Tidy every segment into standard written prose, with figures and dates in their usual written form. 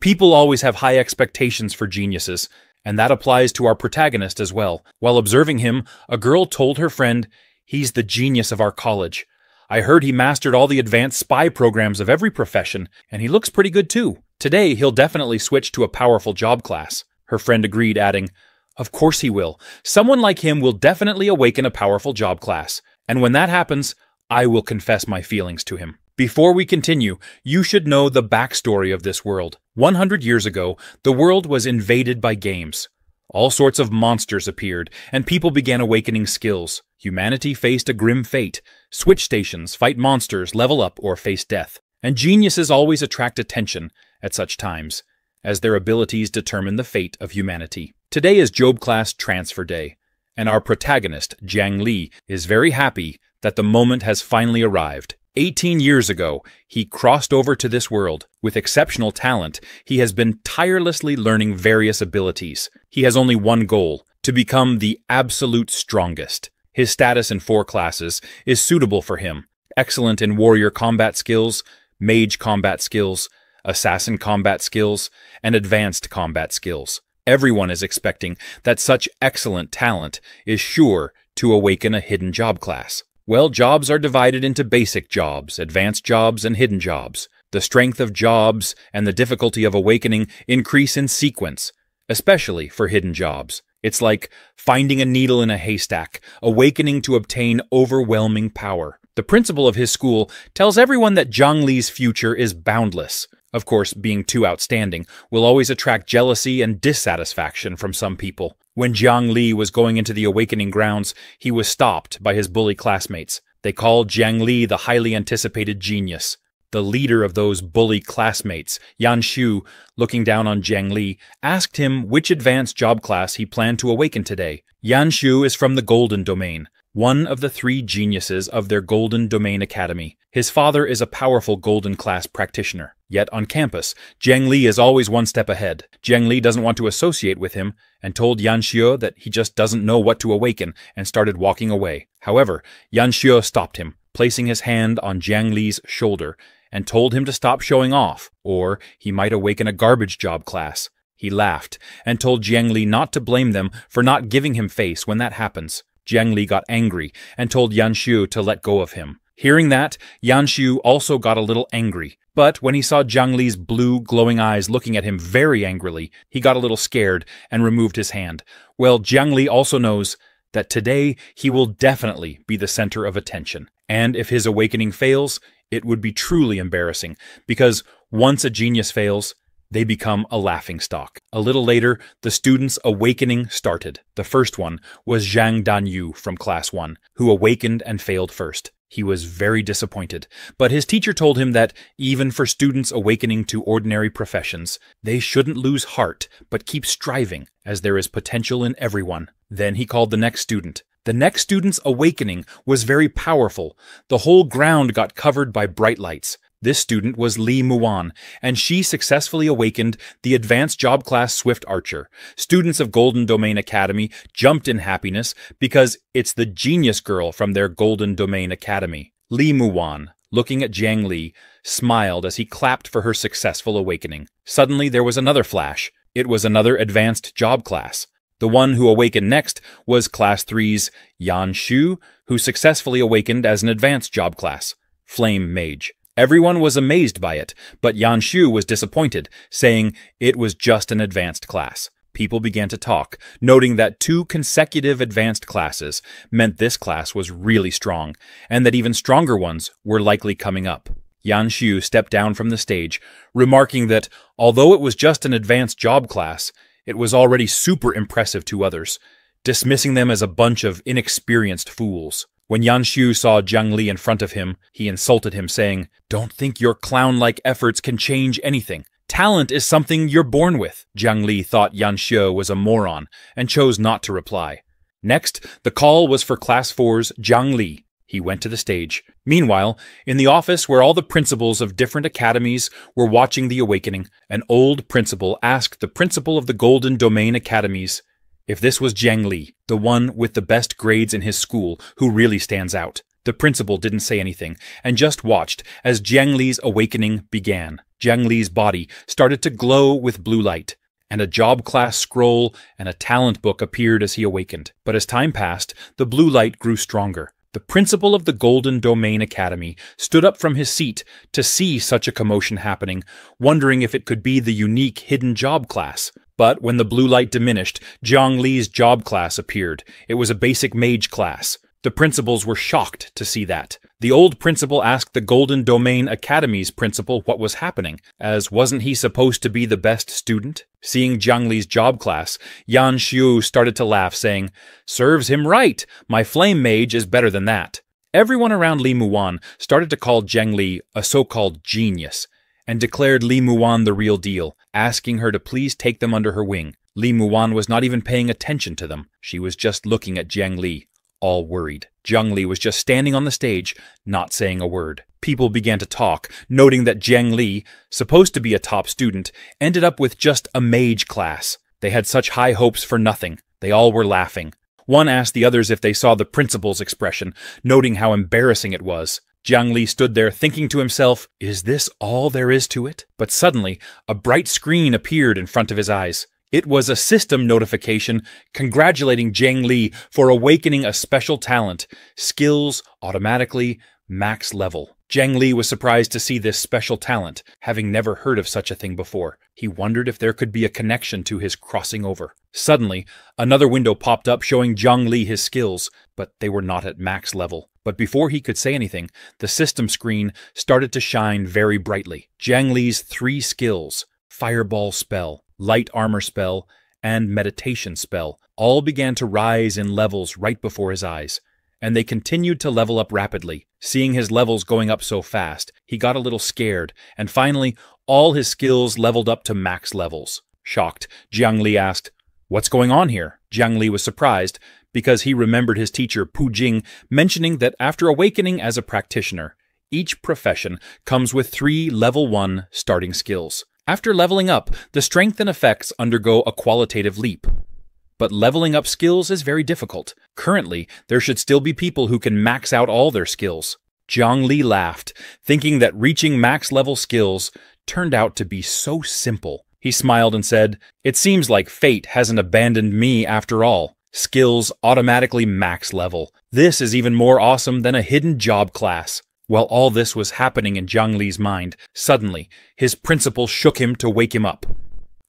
People always have high expectations for geniuses, and that applies to our protagonist as well. While observing him, a girl told her friend, "He's the genius of our college. I heard he mastered all the advanced spy programs of every profession, and he looks pretty good too. Today, he'll definitely switch to a powerful job class." Her friend agreed, adding, "Of course he will. Someone like him will definitely awaken a powerful job class. And when that happens, I will confess my feelings to him." Before we continue, you should know the backstory of this world. 100 years ago, the world was invaded by games. All sorts of monsters appeared, and people began awakening skills. Humanity faced a grim fate. Switch stations, fight monsters, level up, or face death. And geniuses always attract attention at such times, as their abilities determine the fate of humanity. Today is Job Class Transfer Day, and our protagonist, Jiang Li, is very happy that the moment has finally arrived. 18 years ago, he crossed over to this world. With exceptional talent, he has been tirelessly learning various abilities. He has only one goal: to become the absolute strongest. His status in 4 classes is suitable for him: excellent in warrior combat skills, mage combat skills, assassin combat skills, and advanced combat skills. Everyone is expecting that such excellent talent is sure to awaken a hidden job class. Well, jobs are divided into basic jobs, advanced jobs, and hidden jobs. The strength of jobs and the difficulty of awakening increase in sequence, especially for hidden jobs. It's like finding a needle in a haystack, awakening to obtain overwhelming power. The principal of his school tells everyone that Jiang Li's future is boundless. Of course, being too outstanding will always attract jealousy and dissatisfaction from some people. When Jiang Li was going into the awakening grounds, he was stopped by his bully classmates. They called Jiang Li the highly anticipated genius. The leader of those bully classmates, Yan Shu, looking down on Jiang Li, asked him which advanced job class he planned to awaken today. Yan Shu is from the Golden Domain, one of the 3 geniuses of their Golden Domain Academy. His father is a powerful Golden Class practitioner. Yet on campus, Jiang Li is always one step ahead. Jiang Li doesn't want to associate with him and told Yan Shu that he just doesn't know what to awaken and started walking away. However, Yan Shu stopped him, placing his hand on Jiang Li's shoulder and told him to stop showing off, or he might awaken a garbage job class. He laughed and told Jiang Li not to blame them for not giving him face when that happens. Jiang Li got angry and told Yan Shu to let go of him. Hearing that, Yan Shu also got a little angry. But when he saw Jiang Li's blue, glowing eyes looking at him very angrily, he got a little scared and removed his hand. Well, Jiang Li also knows that today he will definitely be the center of attention. And if his awakening fails, it would be truly embarrassing, because once a genius fails, they become a laughingstock. A little later, the students' awakening started. The first one was Zhang Danyu from Class 1, who awakened and failed first. He was very disappointed, but his teacher told him that even for students awakening to ordinary professions, they shouldn't lose heart, but keep striving, as there is potential in everyone. Then he called the next student. The next student's awakening was very powerful. The whole ground got covered by bright lights. This student was Li Muan, and she successfully awakened the advanced job class Swift Archer. Students of Golden Domain Academy jumped in happiness because it's the genius girl from their Golden Domain Academy. Li Muan, looking at Jiang Li, smiled as he clapped for her successful awakening. Suddenly there was another flash. It was another advanced job class. The one who awakened next was Class 3's Yan Shu, who successfully awakened as an advanced job class, Flame Mage. Everyone was amazed by it, but Yan Shu was disappointed, saying it was just an advanced class. People began to talk, noting that 2 consecutive advanced classes meant this class was really strong, and that even stronger ones were likely coming up. Yan Shu stepped down from the stage, remarking that although it was just an advanced job class, it was already super impressive to others, dismissing them as a bunch of inexperienced fools. When Yan Shu saw Jiang Li in front of him, he insulted him, saying, "Don't think your clown-like efforts can change anything. Talent is something you're born with." Jiang Li thought Yan Shu was a moron and chose not to reply. Next, the call was for Class 4's Jiang Li. He went to the stage. Meanwhile, in the office where all the principals of different academies were watching the awakening, an old principal asked the principal of the Golden Domain Academies if this was Jiang Li, the one with the best grades in his school, who really stands out. The principal didn't say anything, and just watched as Jiang Li's awakening began. Jiang Li's body started to glow with blue light, and a job class scroll and a talent book appeared as he awakened. But as time passed, the blue light grew stronger. The principal of the Golden Domain Academy stood up from his seat to see such a commotion happening, wondering if it could be the unique hidden job class. But when the blue light diminished, Jiang Li's job class appeared. It was a basic mage class. The principals were shocked to see that. The old principal asked the Golden Domain Academy's principal what was happening, as wasn't he supposed to be the best student? Seeing Jiang Li's job class, Yan Xiu started to laugh, saying, "Serves him right! My flame mage is better than that." Everyone around Li Muwan started to call Jiang Li a so-called genius, and declared Li Muwan the real deal, asking her to please take them under her wing. Li Muwan was not even paying attention to them. She was just looking at Jiang Li, all worried. Jiang Li was just standing on the stage, not saying a word. People began to talk, noting that Jiang Li, supposed to be a top student, ended up with just a mage class. They had such high hopes for nothing. They all were laughing. One asked the others if they saw the principal's expression, noting how embarrassing it was. Jiang Li stood there thinking to himself, "Is this all there is to it?" But suddenly, a bright screen appeared in front of his eyes. It was a system notification congratulating Jiang Li for awakening a special talent, skills automatically max level. Jiang Li was surprised to see this special talent, having never heard of such a thing before. He wondered if there could be a connection to his crossing over. Suddenly, another window popped up showing Jiang Li his skills, but they were not at max level. But before he could say anything, the system screen started to shine very brightly. Jiang Li's 3 skills, Fireball spell, Light armor spell, and meditation spell, all began to rise in levels right before his eyes, and they continued to level up rapidly. Seeing his levels going up so fast, he got a little scared, and finally, all his skills leveled up to max levels. Shocked, Jiang Li asked, "What's going on here?" Jiang Li was surprised, because he remembered his teacher Pu Jing mentioning that after awakening as a practitioner, each profession comes with 3 level 1 starting skills. After leveling up, the strength and effects undergo a qualitative leap. But leveling up skills is very difficult. Currently, there should still be people who can max out all their skills. Jiang Li laughed, thinking that reaching max level skills turned out to be so simple. He smiled and said, "It seems like fate hasn't abandoned me after all. Skills automatically max level. This is even more awesome than a hidden job class." While all this was happening in Jiang Li's mind, suddenly, his principal shook him to wake him up.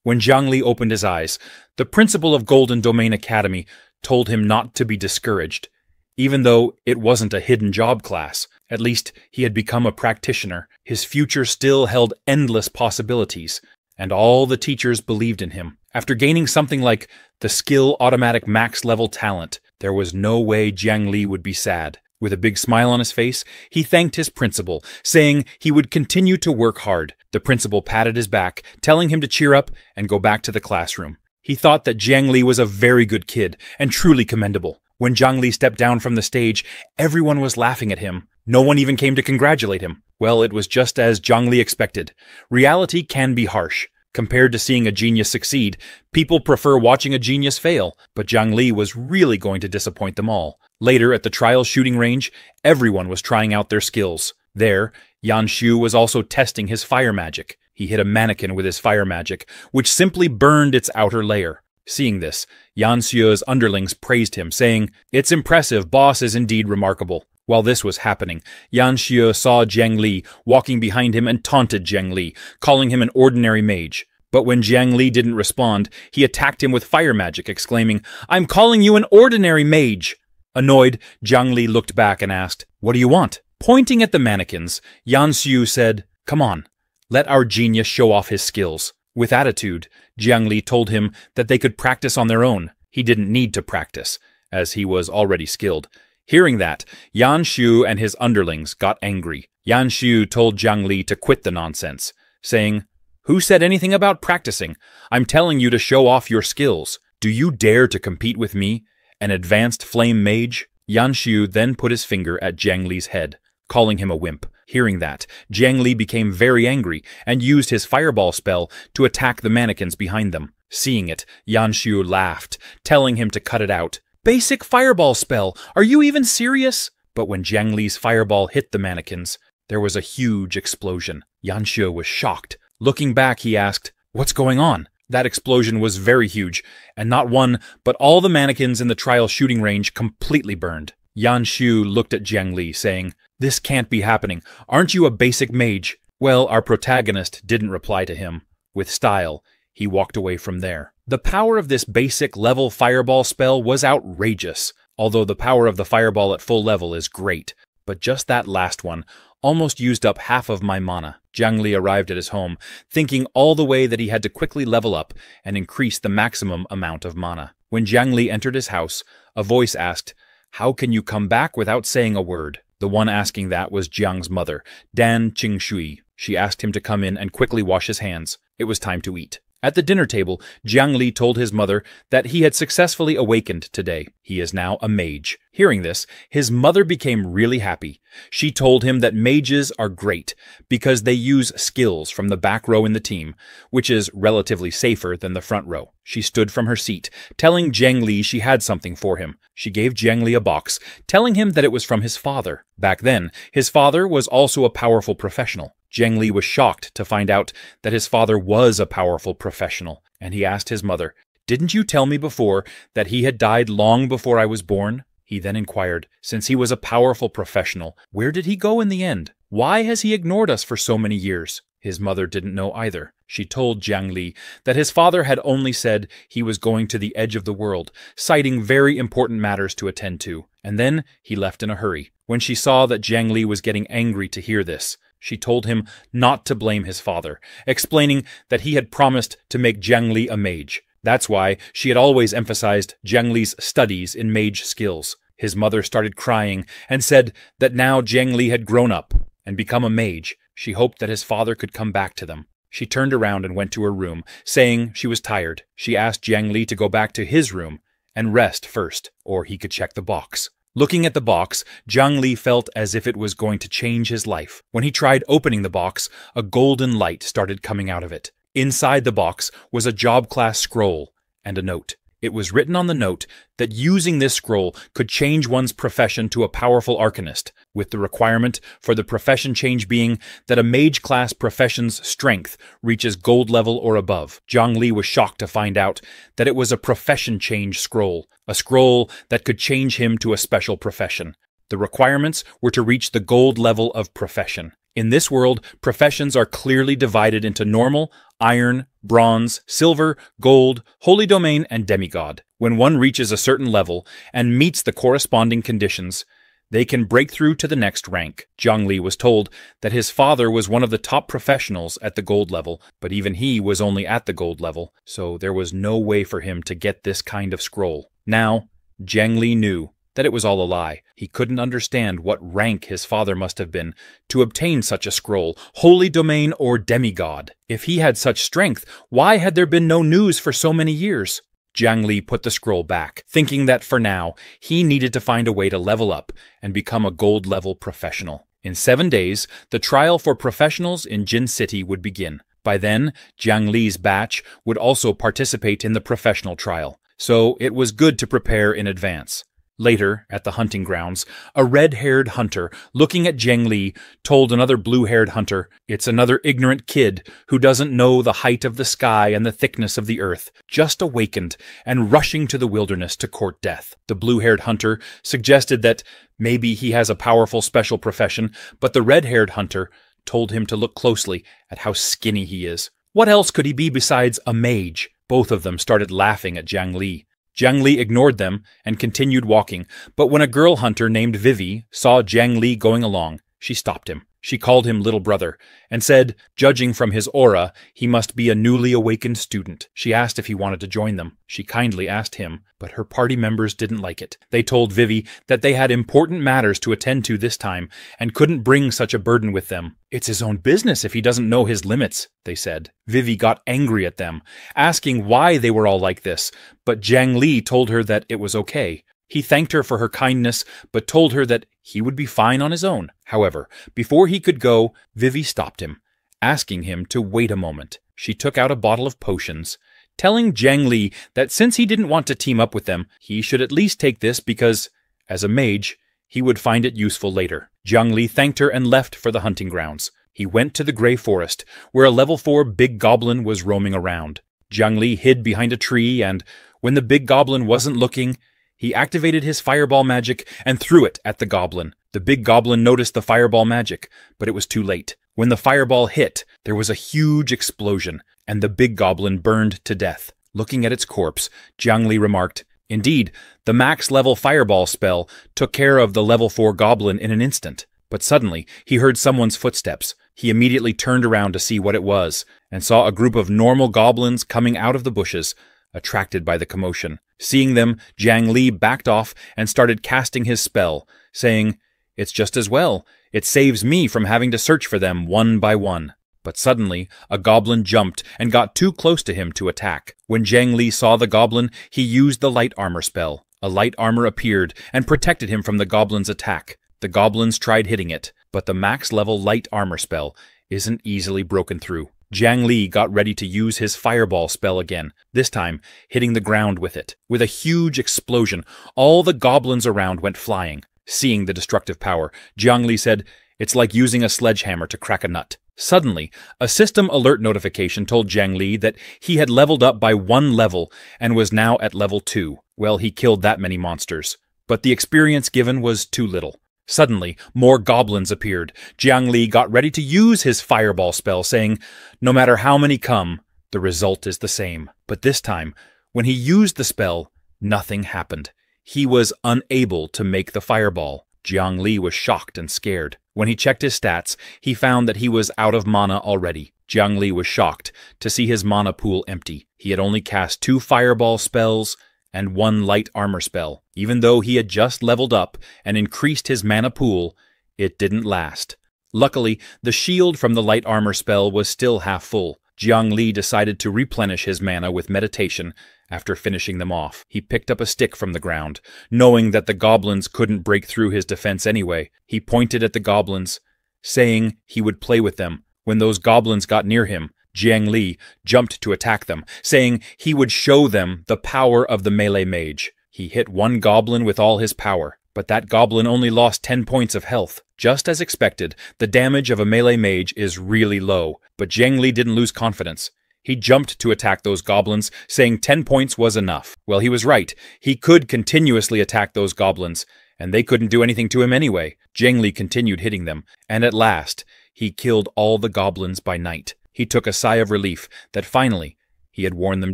When Jiang Li opened his eyes, the principal of Golden Domain Academy told him not to be discouraged. Even though it wasn't a hidden job class, at least he had become a practitioner. His future still held endless possibilities, and all the teachers believed in him. After gaining something like the skill automatic max level talent, there was no way Jiang Li would be sad. With a big smile on his face, he thanked his principal, saying he would continue to work hard. The principal patted his back, telling him to cheer up and go back to the classroom. He thought that Jiang Li was a very good kid and truly commendable. When Jiang Li stepped down from the stage, everyone was laughing at him. No one even came to congratulate him. Well, it was just as Jiang Li expected. Reality can be harsh. Compared to seeing a genius succeed, people prefer watching a genius fail, but Jiang Li was really going to disappoint them all. Later, at the trial shooting range, everyone was trying out their skills. There, Yan Xiu was also testing his fire magic. He hit a mannequin with his fire magic, which simply burned its outer layer. Seeing this, Yan Xiu's underlings praised him, saying, "It's impressive, boss is indeed remarkable." While this was happening, Yan Xiu saw Jiang Li walking behind him and taunted Jiang Li, calling him an ordinary mage. But when Jiang Li didn't respond, he attacked him with fire magic, exclaiming, "I'm calling you an ordinary mage!" Annoyed, Jiang Li looked back and asked, "What do you want?" Pointing at the mannequins, Yan Xiu said, "Come on, let our genius show off his skills." With attitude, Jiang Li told him that they could practice on their own. He didn't need to practice, as he was already skilled. Hearing that, Yan Xiu and his underlings got angry. Yan Xiu told Jiang Li to quit the nonsense, saying, "Who said anything about practicing? I'm telling you to show off your skills. Do you dare to compete with me, an advanced flame mage?" Yan Xiu then put his finger at Jiang Li's head, calling him a wimp. Hearing that, Jiang Li became very angry and used his fireball spell to attack the mannequins behind them. Seeing it, Yan Xiu laughed, telling him to cut it out. "Basic fireball spell, are you even serious?" But when Jiang Li's fireball hit the mannequins, there was a huge explosion. Yan Xue was shocked. Looking back, he asked, "What's going on?" That explosion was very huge, and not one, but all the mannequins in the trial shooting range completely burned. Yan Xue looked at Jiang Li, saying, "This can't be happening. Aren't you a basic mage?" Well, our protagonist didn't reply to him. With style, he walked away from there. The power of this basic level fireball spell was outrageous, although the power of the fireball at full level is great. But just that last one almost used up half of my mana. Jiang Li arrived at his home, thinking all the way that he had to quickly level up and increase the maximum amount of mana. When Jiang Li entered his house, a voice asked, "How can you come back without saying a word?" The one asking that was Jiang's mother, Dan Qingshui. She asked him to come in and quickly wash his hands. It was time to eat. At the dinner table, Jiang Li told his mother that he had successfully awakened today. He is now a mage. Hearing this, his mother became really happy. She told him that mages are great because they use skills from the back row in the team, which is relatively safer than the front row. She stood from her seat, telling Jiang Li she had something for him. She gave Jiang Li a box, telling him that it was from his father. Back then, his father was also a powerful professional. Jiang Li was shocked to find out that his father was a powerful professional, and he asked his mother, "Didn't you tell me before that he had died long before I was born?" He then inquired, "Since he was a powerful professional, where did he go in the end? Why has he ignored us for so many years?" His mother didn't know either. She told Jiang Li that his father had only said he was going to the edge of the world, citing very important matters to attend to, and then he left in a hurry. When she saw that Jiang Li was getting angry to hear this, she told him not to blame his father, explaining that he had promised to make Jiang Li a mage. That's why she had always emphasized Jiang Li's studies in mage skills. His mother started crying and said that now Jiang Li had grown up and become a mage. She hoped that his father could come back to them. She turned around and went to her room, saying she was tired. She asked Jiang Li to go back to his room and rest first, or he could check the box. Looking at the box, Jiang Li felt as if it was going to change his life. When he tried opening the box, a golden light started coming out of it. Inside the box was a job class scroll and a note. It was written on the note that using this scroll could change one's profession to a powerful arcanist, with the requirement for the profession change being that a mage class profession's strength reaches gold level or above. Jiang Li was shocked to find out that it was a profession change scroll, a scroll that could change him to a special profession. The requirements were to reach the gold level of profession. In this world, professions are clearly divided into normal, iron, bronze, silver, gold, holy domain, and demigod. When one reaches a certain level and meets the corresponding conditions, they can break through to the next rank. Jiang Li was told that his father was one of the top professionals at the gold level, but even he was only at the gold level, so there was no way for him to get this kind of scroll. Now, Jiang Li knew that it was all a lie. He couldn't understand what rank his father must have been to obtain such a scroll, holy domain or demigod. If he had such strength, why had there been no news for so many years? Jiang Li put the scroll back, thinking that for now, he needed to find a way to level up and become a gold-level professional. In 7 days, the trial for professionals in Jin City would begin. By then, Jiang Li's batch would also participate in the professional trial, so it was good to prepare in advance. Later, at the hunting grounds, a red-haired hunter, looking at Jiang Li, told another blue-haired hunter, "It's another ignorant kid who doesn't know the height of the sky and the thickness of the earth, just awakened and rushing to the wilderness to court death." The blue-haired hunter suggested that maybe he has a powerful special profession, but the red-haired hunter told him to look closely at how skinny he is. What else could he be besides a mage? Both of them started laughing at Jiang Li. Jiang Li ignored them and continued walking, but when a girl hunter named Vivi saw Jiang Li going along, she stopped him. She called him little brother and said, judging from his aura, he must be a newly awakened student. She asked if he wanted to join them. She kindly asked him, but her party members didn't like it. They told Vivi that they had important matters to attend to this time and couldn't bring such a burden with them. "It's his own business if he doesn't know his limits," they said. Vivi got angry at them, asking why they were all like this, but Jiang Li told her that it was okay. He thanked her for her kindness, but told her that he would be fine on his own. However, before he could go, Vivi stopped him, asking him to wait a moment. She took out a bottle of potions, telling Jiang Li that since he didn't want to team up with them, he should at least take this because, as a mage, He would find it useful later. Jiang Li thanked her and left for the hunting grounds. He went to the Grey Forest, where a level 4 big goblin was roaming around. Jiang Li hid behind a tree, and when the big goblin wasn't looking, he activated his fireball magic and threw it at the goblin. The big goblin noticed the fireball magic, but it was too late. When the fireball hit, there was a huge explosion, and the big goblin burned to death. Looking at its corpse, Jiang Li remarked, "Indeed, the max level fireball spell took care of the level 4 goblin in an instant." But suddenly, he heard someone's footsteps. He immediately turned around to see what it was, and saw a group of normal goblins coming out of the bushes, attracted by the commotion. Seeing them, Jiang Li backed off and started casting his spell, saying, "It's just as well. It saves me from having to search for them one by one." But suddenly, a goblin jumped and got too close to him to attack. When Jiang Li saw the goblin, he used the light armor spell. A light armor appeared and protected him from the goblin's attack. The goblins tried hitting it, but the max level light armor spell isn't easily broken through. Jiang Li got ready to use his fireball spell again, this time hitting the ground with it. With a huge explosion, all the goblins around went flying. Seeing the destructive power, Jiang Li said, "It's like using a sledgehammer to crack a nut." Suddenly, a system alert notification told Jiang Li that he had leveled up by 1 level and was now at level 2. Well, he killed that many monsters, but the experience given was too little. Suddenly, more goblins appeared. Jiang Li got ready to use his fireball spell, saying, "No matter how many come, the result is the same." But this time, when he used the spell, nothing happened. He was unable to make the fireball. Jiang Li was shocked and scared. When he checked his stats, he found that he was out of mana already. Jiang Li was shocked to see his mana pool empty. He had only cast 2 fireball spells and 1 light armor spell. Even though he had just leveled up and increased his mana pool, it didn't last. Luckily, the shield from the light armor spell was still half full. Jiang Li decided to replenish his mana with meditation after finishing them off. He picked up a stick from the ground. Knowing that the goblins couldn't break through his defense anyway, he pointed at the goblins, saying he would play with them. When those goblins got near him, Jiang Li jumped to attack them, saying he would show them the power of the melee mage. He hit 1 goblin with all his power, but that goblin only lost 10 points of health. Just as expected, the damage of a melee mage is really low, but Jiang Li didn't lose confidence. He jumped to attack those goblins, saying 10 points was enough. Well, he was right. He could continuously attack those goblins, and they couldn't do anything to him anyway. Jiang Li continued hitting them, and at last, he killed all the goblins by night. He took a sigh of relief that finally he had worn them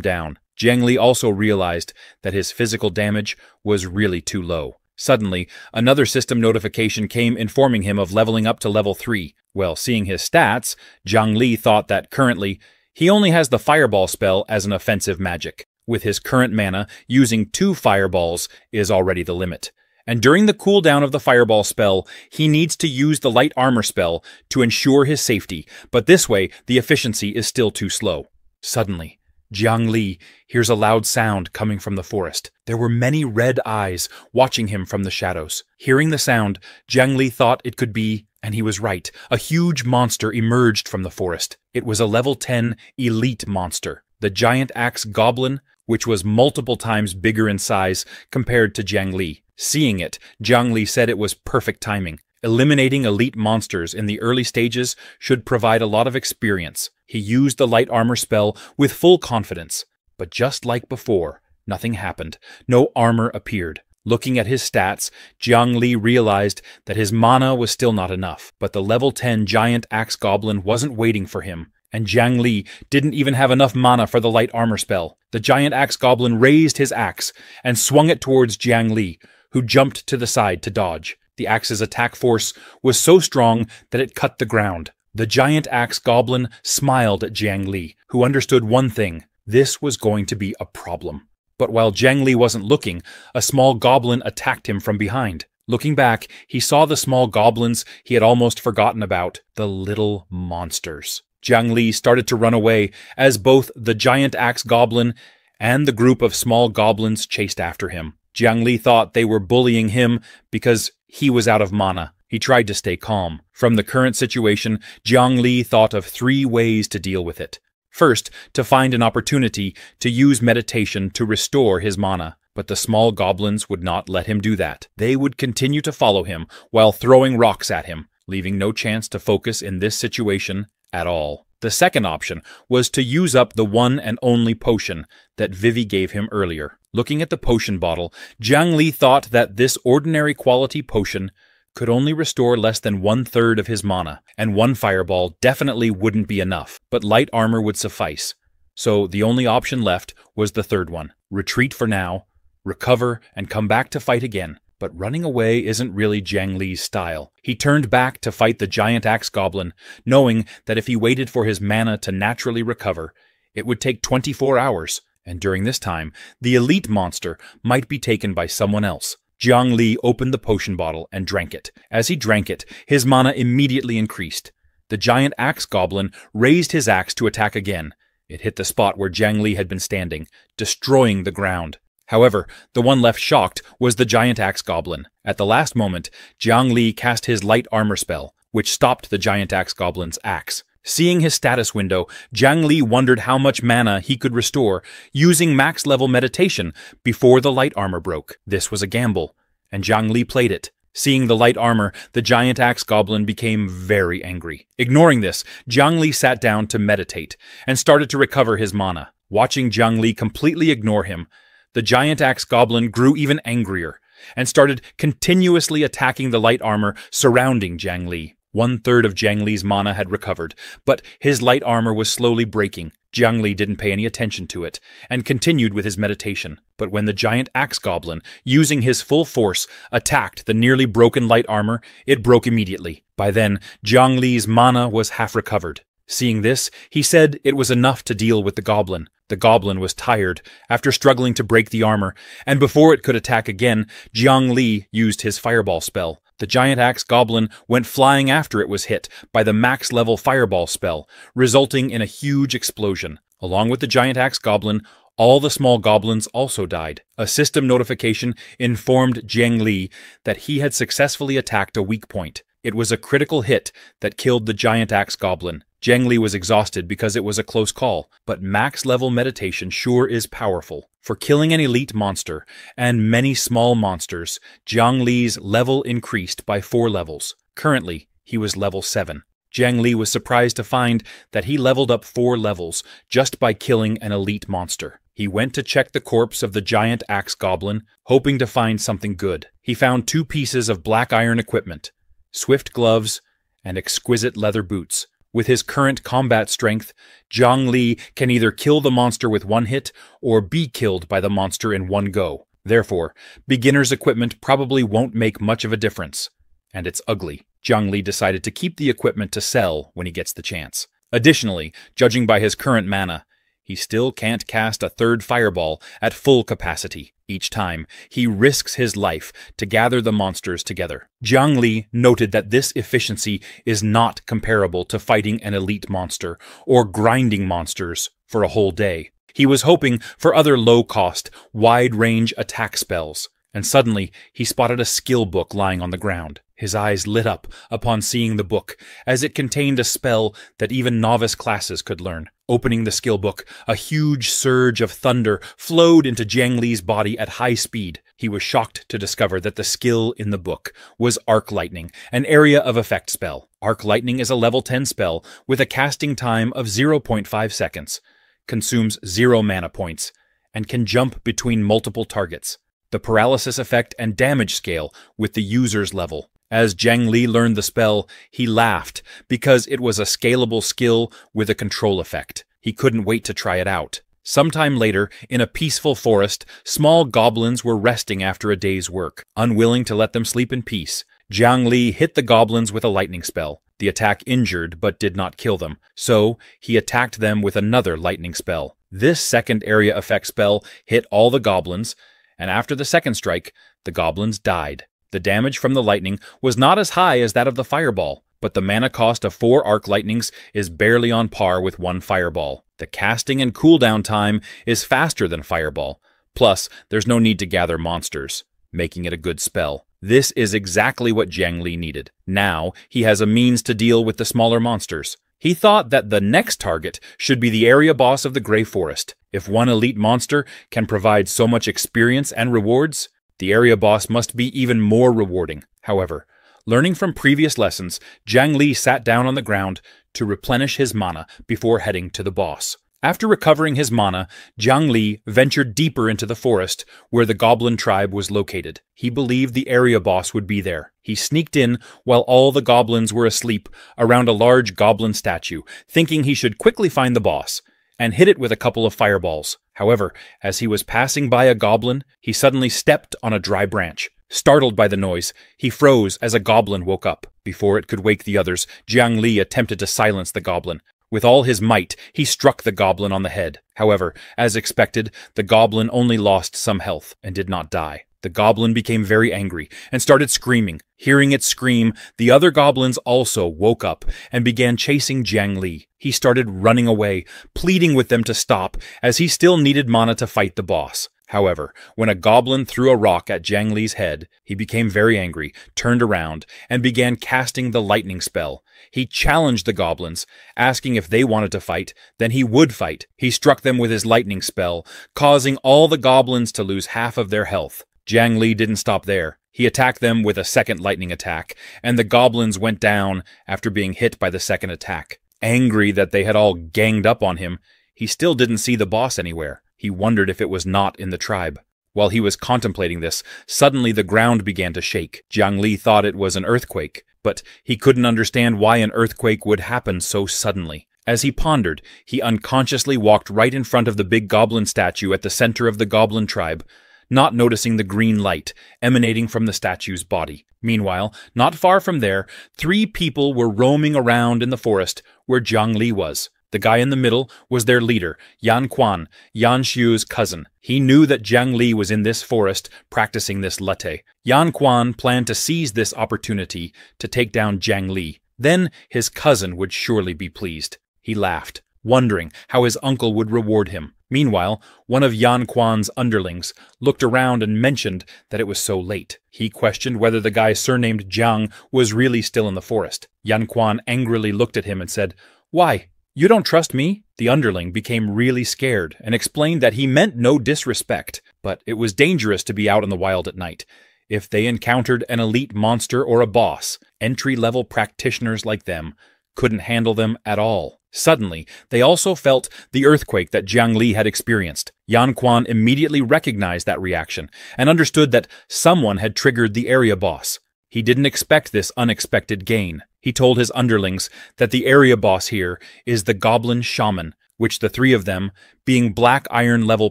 down. Jiang Li also realized that his physical damage was really too low. Suddenly, another system notification came informing him of leveling up to level 3. Well, seeing his stats, Jiang Li thought that currently he only has the fireball spell as an offensive magic. With his current mana, using 2 fireballs is already the limit. And during the cooldown of the fireball spell, he needs to use the light armor spell to ensure his safety, but this way the efficiency is still too slow. Suddenly, Jiang Li hears a loud sound coming from the forest. There were many red eyes watching him from the shadows. Hearing the sound, Jiang Li thought it could be, and he was right, a huge monster emerged from the forest. It was a level 10 elite monster, the giant axe goblin, which was multiple times bigger in size compared to Jiang Li. Seeing it, Jiang Li said it was perfect timing. Eliminating elite monsters in the early stages should provide a lot of experience. He used the light armor spell with full confidence. But just like before, nothing happened. No armor appeared. Looking at his stats, Jiang Li realized that his mana was still not enough. But the level 10 giant axe goblin wasn't waiting for him, and Jiang Li didn't even have enough mana for the light armor spell. The giant axe goblin raised his axe and swung it towards Jiang Li, who jumped to the side to dodge. The axe's attack force was so strong that it cut the ground. The giant axe goblin smiled at Jiang Li, who understood one thing: this was going to be a problem. But while Jiang Li wasn't looking, a small goblin attacked him from behind. Looking back, he saw the small goblins he had almost forgotten about, the little monsters. Jiang Li started to run away as both the giant axe goblin and the group of small goblins chased after him. Jiang Li thought they were bullying him because he was out of mana. He tried to stay calm. From the current situation, Jiang Li thought of 3 ways to deal with it. First, to find an opportunity to use meditation to restore his mana. But the small goblins would not let him do that. They would continue to follow him while throwing rocks at him, leaving no chance to focus in this situation at all. The second option was to use up the one and only potion that Vivi gave him earlier. Looking at the potion bottle, Jiang Li thought that this ordinary quality potion could only restore less than 1/3 of his mana, and one fireball definitely wouldn't be enough, but light armor would suffice. So the only option left was the third one. Retreat for now, recover, and come back to fight again. But running away isn't really Jiang Li's style. He turned back to fight the giant axe goblin, knowing that if he waited for his mana to naturally recover, it would take 24 hours, and during this time, the elite monster might be taken by someone else. Jiang Li opened the potion bottle and drank it. As he drank it, his mana immediately increased. The giant axe goblin raised his axe to attack again. It hit the spot where Jiang Li had been standing, destroying the ground. However, the one left shocked was the giant axe goblin. At the last moment, Jiang Li cast his light armor spell, which stopped the giant axe goblin's axe. Seeing his status window, Jiang Li wondered how much mana he could restore using max-level meditation before the light armor broke. This was a gamble, and Jiang Li played it. Seeing the light armor, the giant axe goblin became very angry. Ignoring this, Jiang Li sat down to meditate and started to recover his mana. Watching Jiang Li completely ignore him, the giant axe goblin grew even angrier and started continuously attacking the light armor surrounding Jiang Li. 1/3 of Jiang Li's mana had recovered, but his light armor was slowly breaking. Jiang Li didn't pay any attention to it and continued with his meditation. But when the giant axe goblin, using his full force, attacked the nearly broken light armor, it broke immediately. By then, Jiang Li's mana was half recovered. Seeing this, he said it was enough to deal with the goblin. The goblin was tired after struggling to break the armor, and before it could attack again, Jiang Li used his fireball spell. The giant axe goblin went flying after it was hit by the max-level fireball spell, resulting in a huge explosion. Along with the giant axe goblin, all the small goblins also died. A system notification informed Jiang Li that he had successfully attacked a weak point. It was a critical hit that killed the giant axe goblin. Jiang Li was exhausted because it was a close call, but max-level meditation sure is powerful. For killing an elite monster and many small monsters, Jiang Li's level increased by 4 levels. Currently, he was level 7. Jiang Li was surprised to find that he leveled up 4 levels just by killing an elite monster. He went to check the corpse of the giant axe goblin, hoping to find something good. He found 2 pieces of black iron equipment, swift gloves, and exquisite leather boots. With his current combat strength, Jiang Li can either kill the monster with one hit or be killed by the monster in one go. Therefore, beginner's equipment probably won't make much of a difference. And it's ugly. Jiang Li decided to keep the equipment to sell when he gets the chance. Additionally, judging by his current mana, he still can't cast a 3rd fireball at full capacity. Each time, he risks his life to gather the monsters together. Jiang Li noted that this efficiency is not comparable to fighting an elite monster or grinding monsters for a whole day. He was hoping for other low-cost, wide-range attack spells, and suddenly he spotted a skill book lying on the ground. His eyes lit up upon seeing the book, as it contained a spell that even novice classes could learn. Opening the skill book, a huge surge of thunder flowed into Jiang Li's body at high speed. He was shocked to discover that the skill in the book was Arc Lightning, an area of effect spell. Arc Lightning is a level 10 spell with a casting time of 0.5 seconds, consumes 0 mana points, and can jump between multiple targets. The paralysis effect and damage scale with the user's level. As Jiang Li learned the spell, he laughed because it was a scalable skill with a control effect. He couldn't wait to try it out. Sometime later, in a peaceful forest, small goblins were resting after a day's work. Unwilling to let them sleep in peace, Jiang Li hit the goblins with a lightning spell. The attack injured but did not kill them, so he attacked them with another lightning spell. This second area effect spell hit all the goblins, and after the second strike, the goblins died. The damage from the lightning was not as high as that of the fireball, but the mana cost of 4 arc lightnings is barely on par with 1 fireball. The casting and cooldown time is faster than fireball, plus there's no need to gather monsters, making it a good spell. This is exactly what Jiang Li needed. Now he has a means to deal with the smaller monsters. He thought that the next target should be the area boss of the Grey Forest. If one elite monster can provide so much experience and rewards, the area boss must be even more rewarding. However, learning from previous lessons, Jiang Li sat down on the ground to replenish his mana before heading to the boss. After recovering his mana, Jiang Li ventured deeper into the forest where the goblin tribe was located. He believed the area boss would be there. He sneaked in while all the goblins were asleep around a large goblin statue, thinking he should quickly find the boss, and hit it with a couple of fireballs. However, as he was passing by a goblin, he suddenly stepped on a dry branch. Startled by the noise, he froze as a goblin woke up. Before it could wake the others, Jiang Li attempted to silence the goblin. With all his might, he struck the goblin on the head. However, as expected, the goblin only lost some health and did not die. The goblin became very angry and started screaming. Hearing it scream, the other goblins also woke up and began chasing Jiang Li. He started running away, pleading with them to stop, as he still needed mana to fight the boss. However, when a goblin threw a rock at Jiang Li's head, he became very angry, turned around, and began casting the lightning spell. He challenged the goblins, asking if they wanted to fight, then he would fight. He struck them with his lightning spell, causing all the goblins to lose half of their health. Jiang Li didn't stop there. He attacked them with a second lightning attack, and the goblins went down after being hit by the second attack. Angry that they had all ganged up on him, he still didn't see the boss anywhere. He wondered if it was not in the tribe. While he was contemplating this, suddenly the ground began to shake. Jiang Li thought it was an earthquake, but he couldn't understand why an earthquake would happen so suddenly. As he pondered, he unconsciously walked right in front of the big goblin statue at the center of the goblin tribe, not noticing the green light emanating from the statue's body. Meanwhile, not far from there, 3 people were roaming around in the forest where Jiang Li was. The guy in the middle was their leader, Yan Quan, Yan Xiu's cousin. He knew that Jiang Li was in this forest practicing this latte. Yan Quan planned to seize this opportunity to take down Jiang Li. Then his cousin would surely be pleased. He laughed, wondering how his uncle would reward him. Meanwhile, one of Yan Quan's underlings looked around and mentioned that it was so late. He questioned whether the guy surnamed Jiang was really still in the forest. Yan Quan angrily looked at him and said, "Why? You don't trust me?" The underling became really scared and explained that he meant no disrespect, but it was dangerous to be out in the wild at night. If they encountered an elite monster or a boss, entry-level practitioners like them couldn't handle them at all. Suddenly, they also felt the earthquake that Jiang Li had experienced. Yan Quan immediately recognized that reaction and understood that someone had triggered the area boss. He didn't expect this unexpected gain. He told his underlings that the area boss here is the Goblin Shaman, which the 3 of them, being black iron level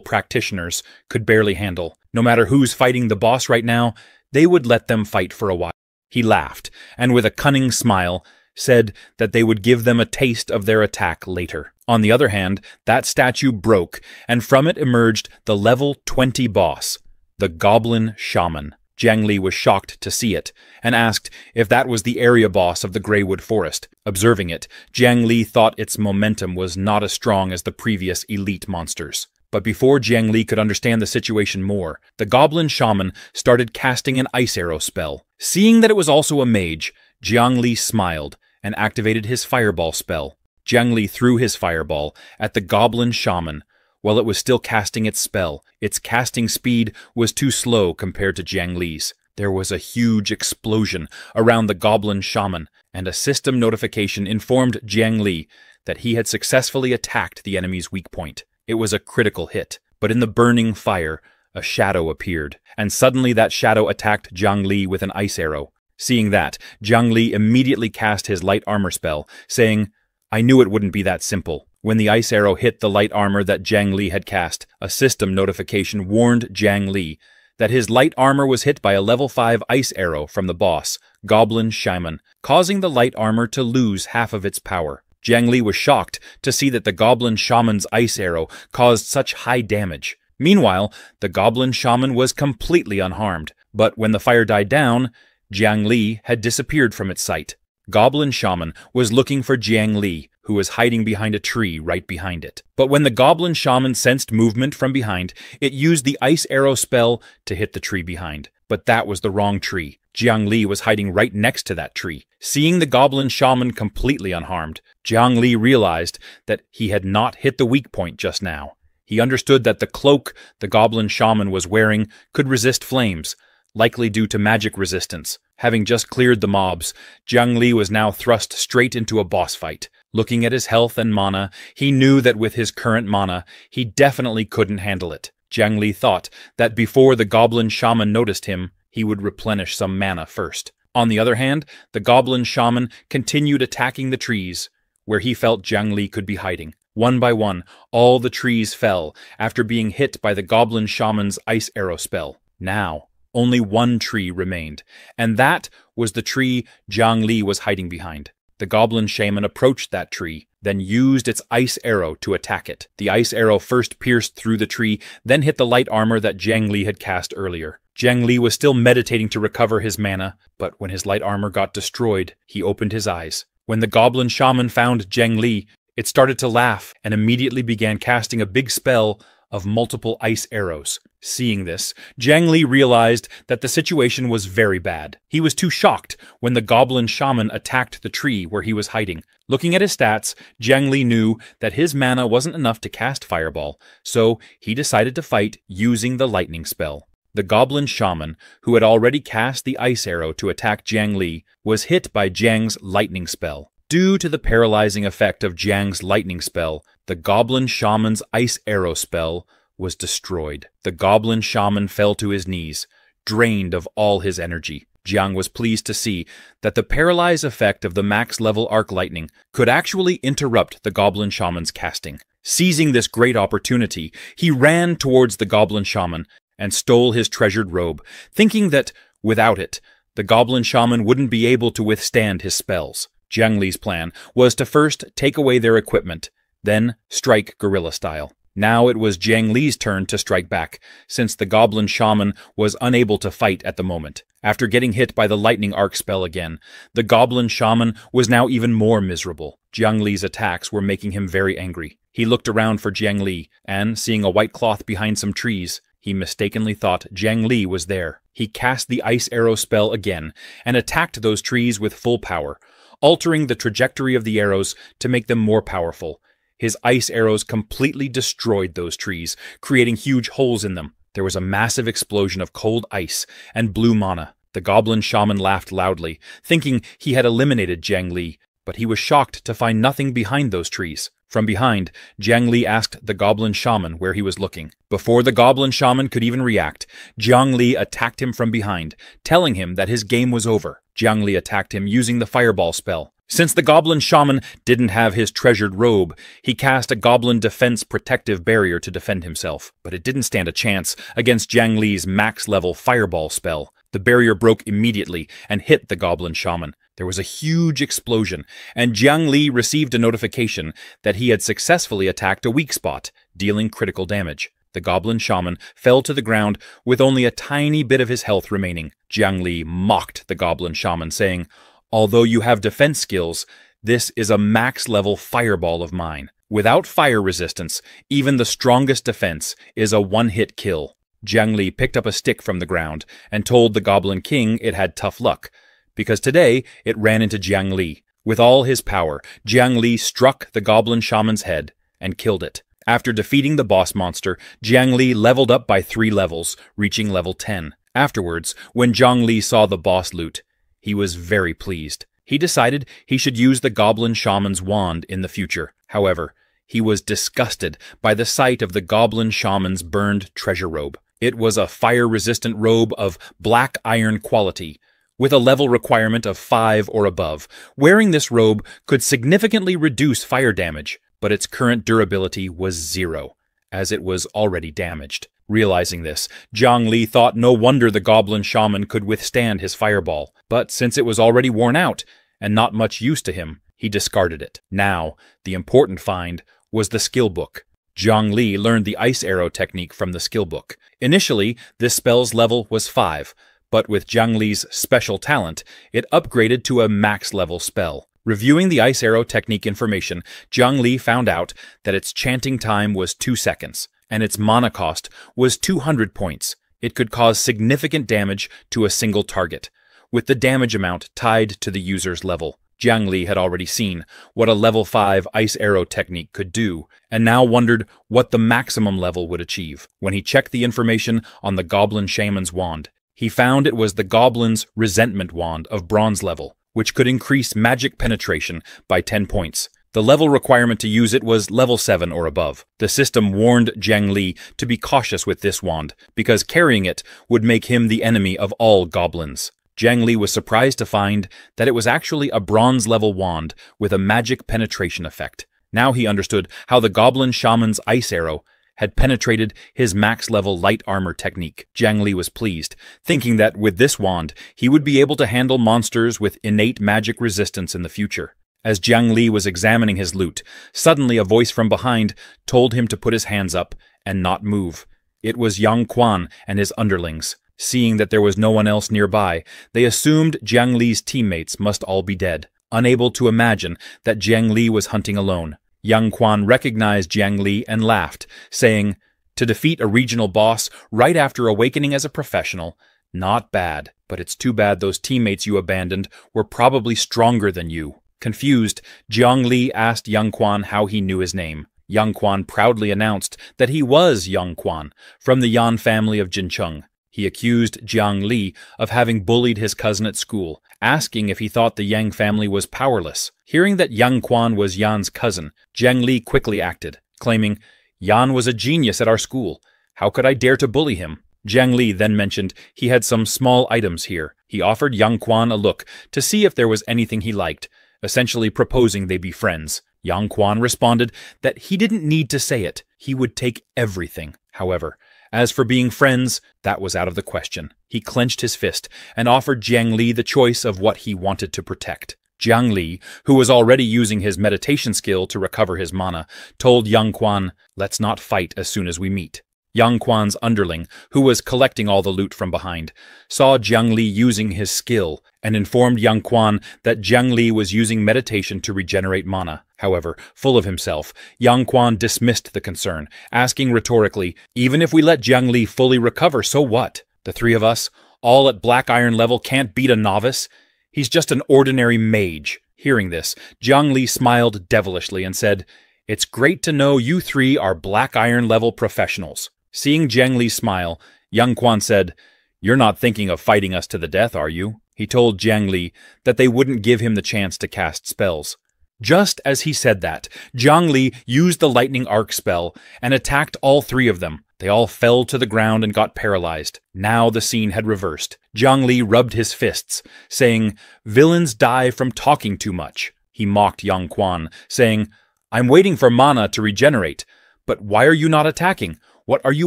practitioners, could barely handle. No matter who's fighting the boss right now, they would let them fight for a while. He laughed, and with a cunning smile, said that they would give them a taste of their attack later. On the other hand, that statue broke, and from it emerged the level 20 boss, the Goblin Shaman. Jiang Li was shocked to see it, and asked if that was the area boss of the Greywood Forest. Observing it, Jiang Li thought its momentum was not as strong as the previous elite monsters. But before Jiang Li could understand the situation more, the Goblin Shaman started casting an ice arrow spell. Seeing that it was also a mage, Jiang Li smiled and activated his fireball spell. Jiang Li threw his fireball at the Goblin Shaman. While it was still casting its spell, its casting speed was too slow compared to Jiang Li's. There was a huge explosion around the Goblin Shaman, and a system notification informed Jiang Li that he had successfully attacked the enemy's weak point. It was a critical hit, but in the burning fire, a shadow appeared, and suddenly that shadow attacked Jiang Li with an ice arrow. Seeing that, Jiang Li immediately cast his light armor spell, saying, "I knew it wouldn't be that simple." When the ice arrow hit the light armor that Jiang Li had cast, a system notification warned Jiang Li that his light armor was hit by a level 5 ice arrow from the boss, Goblin Shaman, causing the light armor to lose half of its power. Jiang Li was shocked to see that the Goblin Shaman's ice arrow caused such high damage. Meanwhile, the Goblin Shaman was completely unharmed, but when the fire died down, Jiang Li had disappeared from its sight. Goblin Shaman was looking for Jiang Li, who was hiding behind a tree right behind it. But when the Goblin Shaman sensed movement from behind, it used the ice arrow spell to hit the tree behind. But that was the wrong tree. Jiang Li was hiding right next to that tree. Seeing the goblin shaman completely unharmed, Jiang Li realized that he had not hit the weak point just now. He understood that the cloak the goblin shaman was wearing could resist flames, likely due to magic resistance. Having just cleared the mobs, Jiang Li was now thrust straight into a boss fight. Looking at his health and mana, he knew that with his current mana, he definitely couldn't handle it. Jiang Li thought that before the goblin shaman noticed him, he would replenish some mana first. On the other hand, the goblin shaman continued attacking the trees, where he felt Jiang Li could be hiding. One by one, all the trees fell after being hit by the goblin shaman's ice arrow spell. Now, only one tree remained, and that was the tree Jiang Li was hiding behind. The goblin shaman approached that tree, then used its ice arrow to attack it. The ice arrow first pierced through the tree, then hit the light armor that Jiang Li had cast earlier. Jiang Li was still meditating to recover his mana, but when his light armor got destroyed, he opened his eyes. When the goblin shaman found Jiang Li, it started to laugh and immediately began casting a big spell of multiple ice arrows. Seeing this, Jiang Li realized that the situation was very bad. He was too shocked when the goblin shaman attacked the tree where he was hiding. Looking at his stats, Jiang Li knew that his mana wasn't enough to cast Fireball, so he decided to fight using the lightning spell. The goblin shaman, who had already cast the ice arrow to attack Jiang Li, was hit by Jiang's lightning spell. Due to the paralyzing effect of Jiang's lightning spell, the goblin shaman's ice arrow spell was destroyed. The goblin shaman fell to his knees, drained of all his energy. Jiang was pleased to see that the paralyze effect of the max-level arc lightning could actually interrupt the goblin shaman's casting. Seizing this great opportunity, he ran towards the goblin shaman and stole his treasured robe, thinking that, without it, the goblin shaman wouldn't be able to withstand his spells. Jiang Li's plan was to first take away their equipment, then strike guerrilla style. Now it was Jiang Li's turn to strike back, since the goblin shaman was unable to fight at the moment. After getting hit by the lightning arc spell again, the goblin shaman was now even more miserable. Jiang Li's attacks were making him very angry. He looked around for Jiang Li, and seeing a white cloth behind some trees, he mistakenly thought Jiang Li was there. He cast the ice arrow spell again, and attacked those trees with full power, altering the trajectory of the arrows to make them more powerful. His ice arrows completely destroyed those trees, creating huge holes in them. There was a massive explosion of cold ice and blue mana. The goblin shaman laughed loudly, thinking he had eliminated Jiang Li, but he was shocked to find nothing behind those trees. From behind, Jiang Li asked the goblin shaman where he was looking. Before the goblin shaman could even react, Jiang Li attacked him from behind, telling him that his game was over. Jiang Li attacked him using the fireball spell. Since the goblin shaman didn't have his treasured robe, he cast a goblin defense protective barrier to defend himself, but it didn't stand a chance against Jiang Li's max-level fireball spell. The barrier broke immediately and hit the goblin shaman. There was a huge explosion, and Jiang Li received a notification that he had successfully attacked a weak spot, dealing critical damage. The goblin shaman fell to the ground with only a tiny bit of his health remaining. Jiang Li mocked the goblin shaman, saying, "Although you have defense skills, this is a max-level fireball of mine. Without fire resistance, even the strongest defense is a one-hit kill." Jiang Li picked up a stick from the ground and told the Goblin King it had tough luck, because today it ran into Jiang Li. With all his power, Jiang Li struck the goblin shaman's head and killed it. After defeating the boss monster, Jiang Li leveled up by 3 levels, reaching level 10. Afterwards, when Jiang Li saw the boss loot, he was very pleased. He decided he should use the goblin shaman's wand in the future. However, he was disgusted by the sight of the goblin shaman's burned treasure robe. It was a fire-resistant robe of black iron quality, with a level requirement of 5 or above. Wearing this robe could significantly reduce fire damage, but its current durability was 0, as it was already damaged. Realizing this, Jiang Li thought no wonder the goblin shaman could withstand his fireball, but since it was already worn out and not much use to him, he discarded it. Now, the important find was the skill book. Jiang Li learned the ice arrow technique from the skill book. Initially, this spell's level was 5, but with Jiang Li's special talent, it upgraded to a max-level spell. Reviewing the ice arrow technique information, Jiang Li found out that its chanting time was 2 seconds, and its mana cost was 200 points. It could cause significant damage to a single target. with the damage amount tied to the user's level. Jiang Li had already seen what a level 5 ice arrow technique could do, and now wondered what the maximum level would achieve. When he checked the information on the Goblin Shaman's wand, he found it was the Goblin's Resentment Wand of bronze level, which could increase magic penetration by 10 points. The level requirement to use it was level 7 or above. The system warned Jiang Li to be cautious with this wand, because carrying it would make him the enemy of all goblins. Jiang Li was surprised to find that it was actually a bronze-level wand with a magic penetration effect. Now he understood how the Goblin Shaman's ice arrow had penetrated his max-level light armor technique. Jiang Li was pleased, thinking that with this wand, he would be able to handle monsters with innate magic resistance in the future. As Jiang Li was examining his loot, suddenly a voice from behind told him to put his hands up and not move. It was Yang Quan and his underlings. Seeing that there was no one else nearby, they assumed Jiang Li's teammates must all be dead, unable to imagine that Jiang Li was hunting alone. Yang Quan recognized Jiang Li and laughed, saying, "To defeat a regional boss right after awakening as a professional, not bad, but it's too bad those teammates you abandoned were probably stronger than you." Confused, Jiang Li asked Yang Quan how he knew his name. Yang Quan proudly announced that he was Yang Quan, from the Yan family of Jincheng. He accused Jiang Li of having bullied his cousin at school, asking if he thought the Yang family was powerless. Hearing that Yang Quan was Yan's cousin, Jiang Li quickly acted, claiming, "Yan was a genius at our school. How could I dare to bully him?" Jiang Li then mentioned he had some small items here. He offered Yang Quan a look to see if there was anything he liked, essentially proposing they be friends. Yang Quan responded that he didn't need to say it. He would take everything. However, as for being friends, that was out of the question. He clenched his fist and offered Jiang Li the choice of what he wanted to protect. Jiang Li, who was already using his meditation skill to recover his mana, told Yang Quan, "Let's not fight as soon as we meet." Yang Quan's underling, who was collecting all the loot from behind, saw Jiang Li using his skill and informed Yang Quan that Jiang Li was using meditation to regenerate mana. However, full of himself, Yang Quan dismissed the concern, asking rhetorically, "Even if we let Jiang Li fully recover, so what? The three of us, all at Black Iron level, can't beat a novice? He's just an ordinary mage." Hearing this, Jiang Li smiled devilishly and said, "It's great to know you three are Black Iron level professionals." Seeing Jiang Li smile, Yang Quan said, "You're not thinking of fighting us to the death, are you?" He told Jiang Li that they wouldn't give him the chance to cast spells. Just as he said that, Jiang Li used the lightning arc spell and attacked all three of them. They all fell to the ground and got paralyzed. Now the scene had reversed. Jiang Li rubbed his fists, saying, "Villains die from talking too much." He mocked Yang Quan, saying, "I'm waiting for mana to regenerate. But why are you not attacking? What are you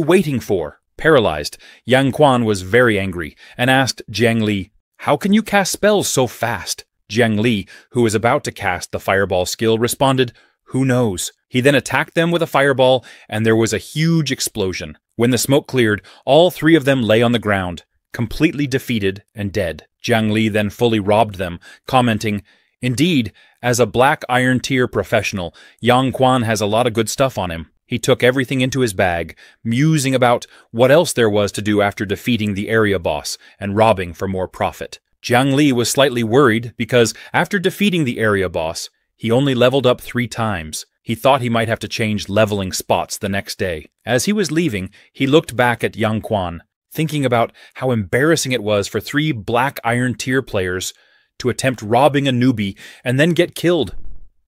waiting for?" Paralyzed, Yang Quan was very angry and asked Jiang Li, "How can you cast spells so fast?" Jiang Li, who was about to cast the fireball skill, responded, "Who knows?" He then attacked them with a fireball, and there was a huge explosion. When the smoke cleared, all three of them lay on the ground, completely defeated and dead. Jiang Li then fully robbed them, commenting, "Indeed, as a Black Iron tier professional, Yang Quan has a lot of good stuff on him." He took everything into his bag, musing about what else there was to do after defeating the area boss and robbing for more profit. Jiang Li was slightly worried because after defeating the area boss, he only leveled up 3 times. He thought he might have to change leveling spots the next day. As he was leaving, he looked back at Yang Quan, thinking about how embarrassing it was for 3 Black Iron tier players to attempt robbing a newbie and then get killed.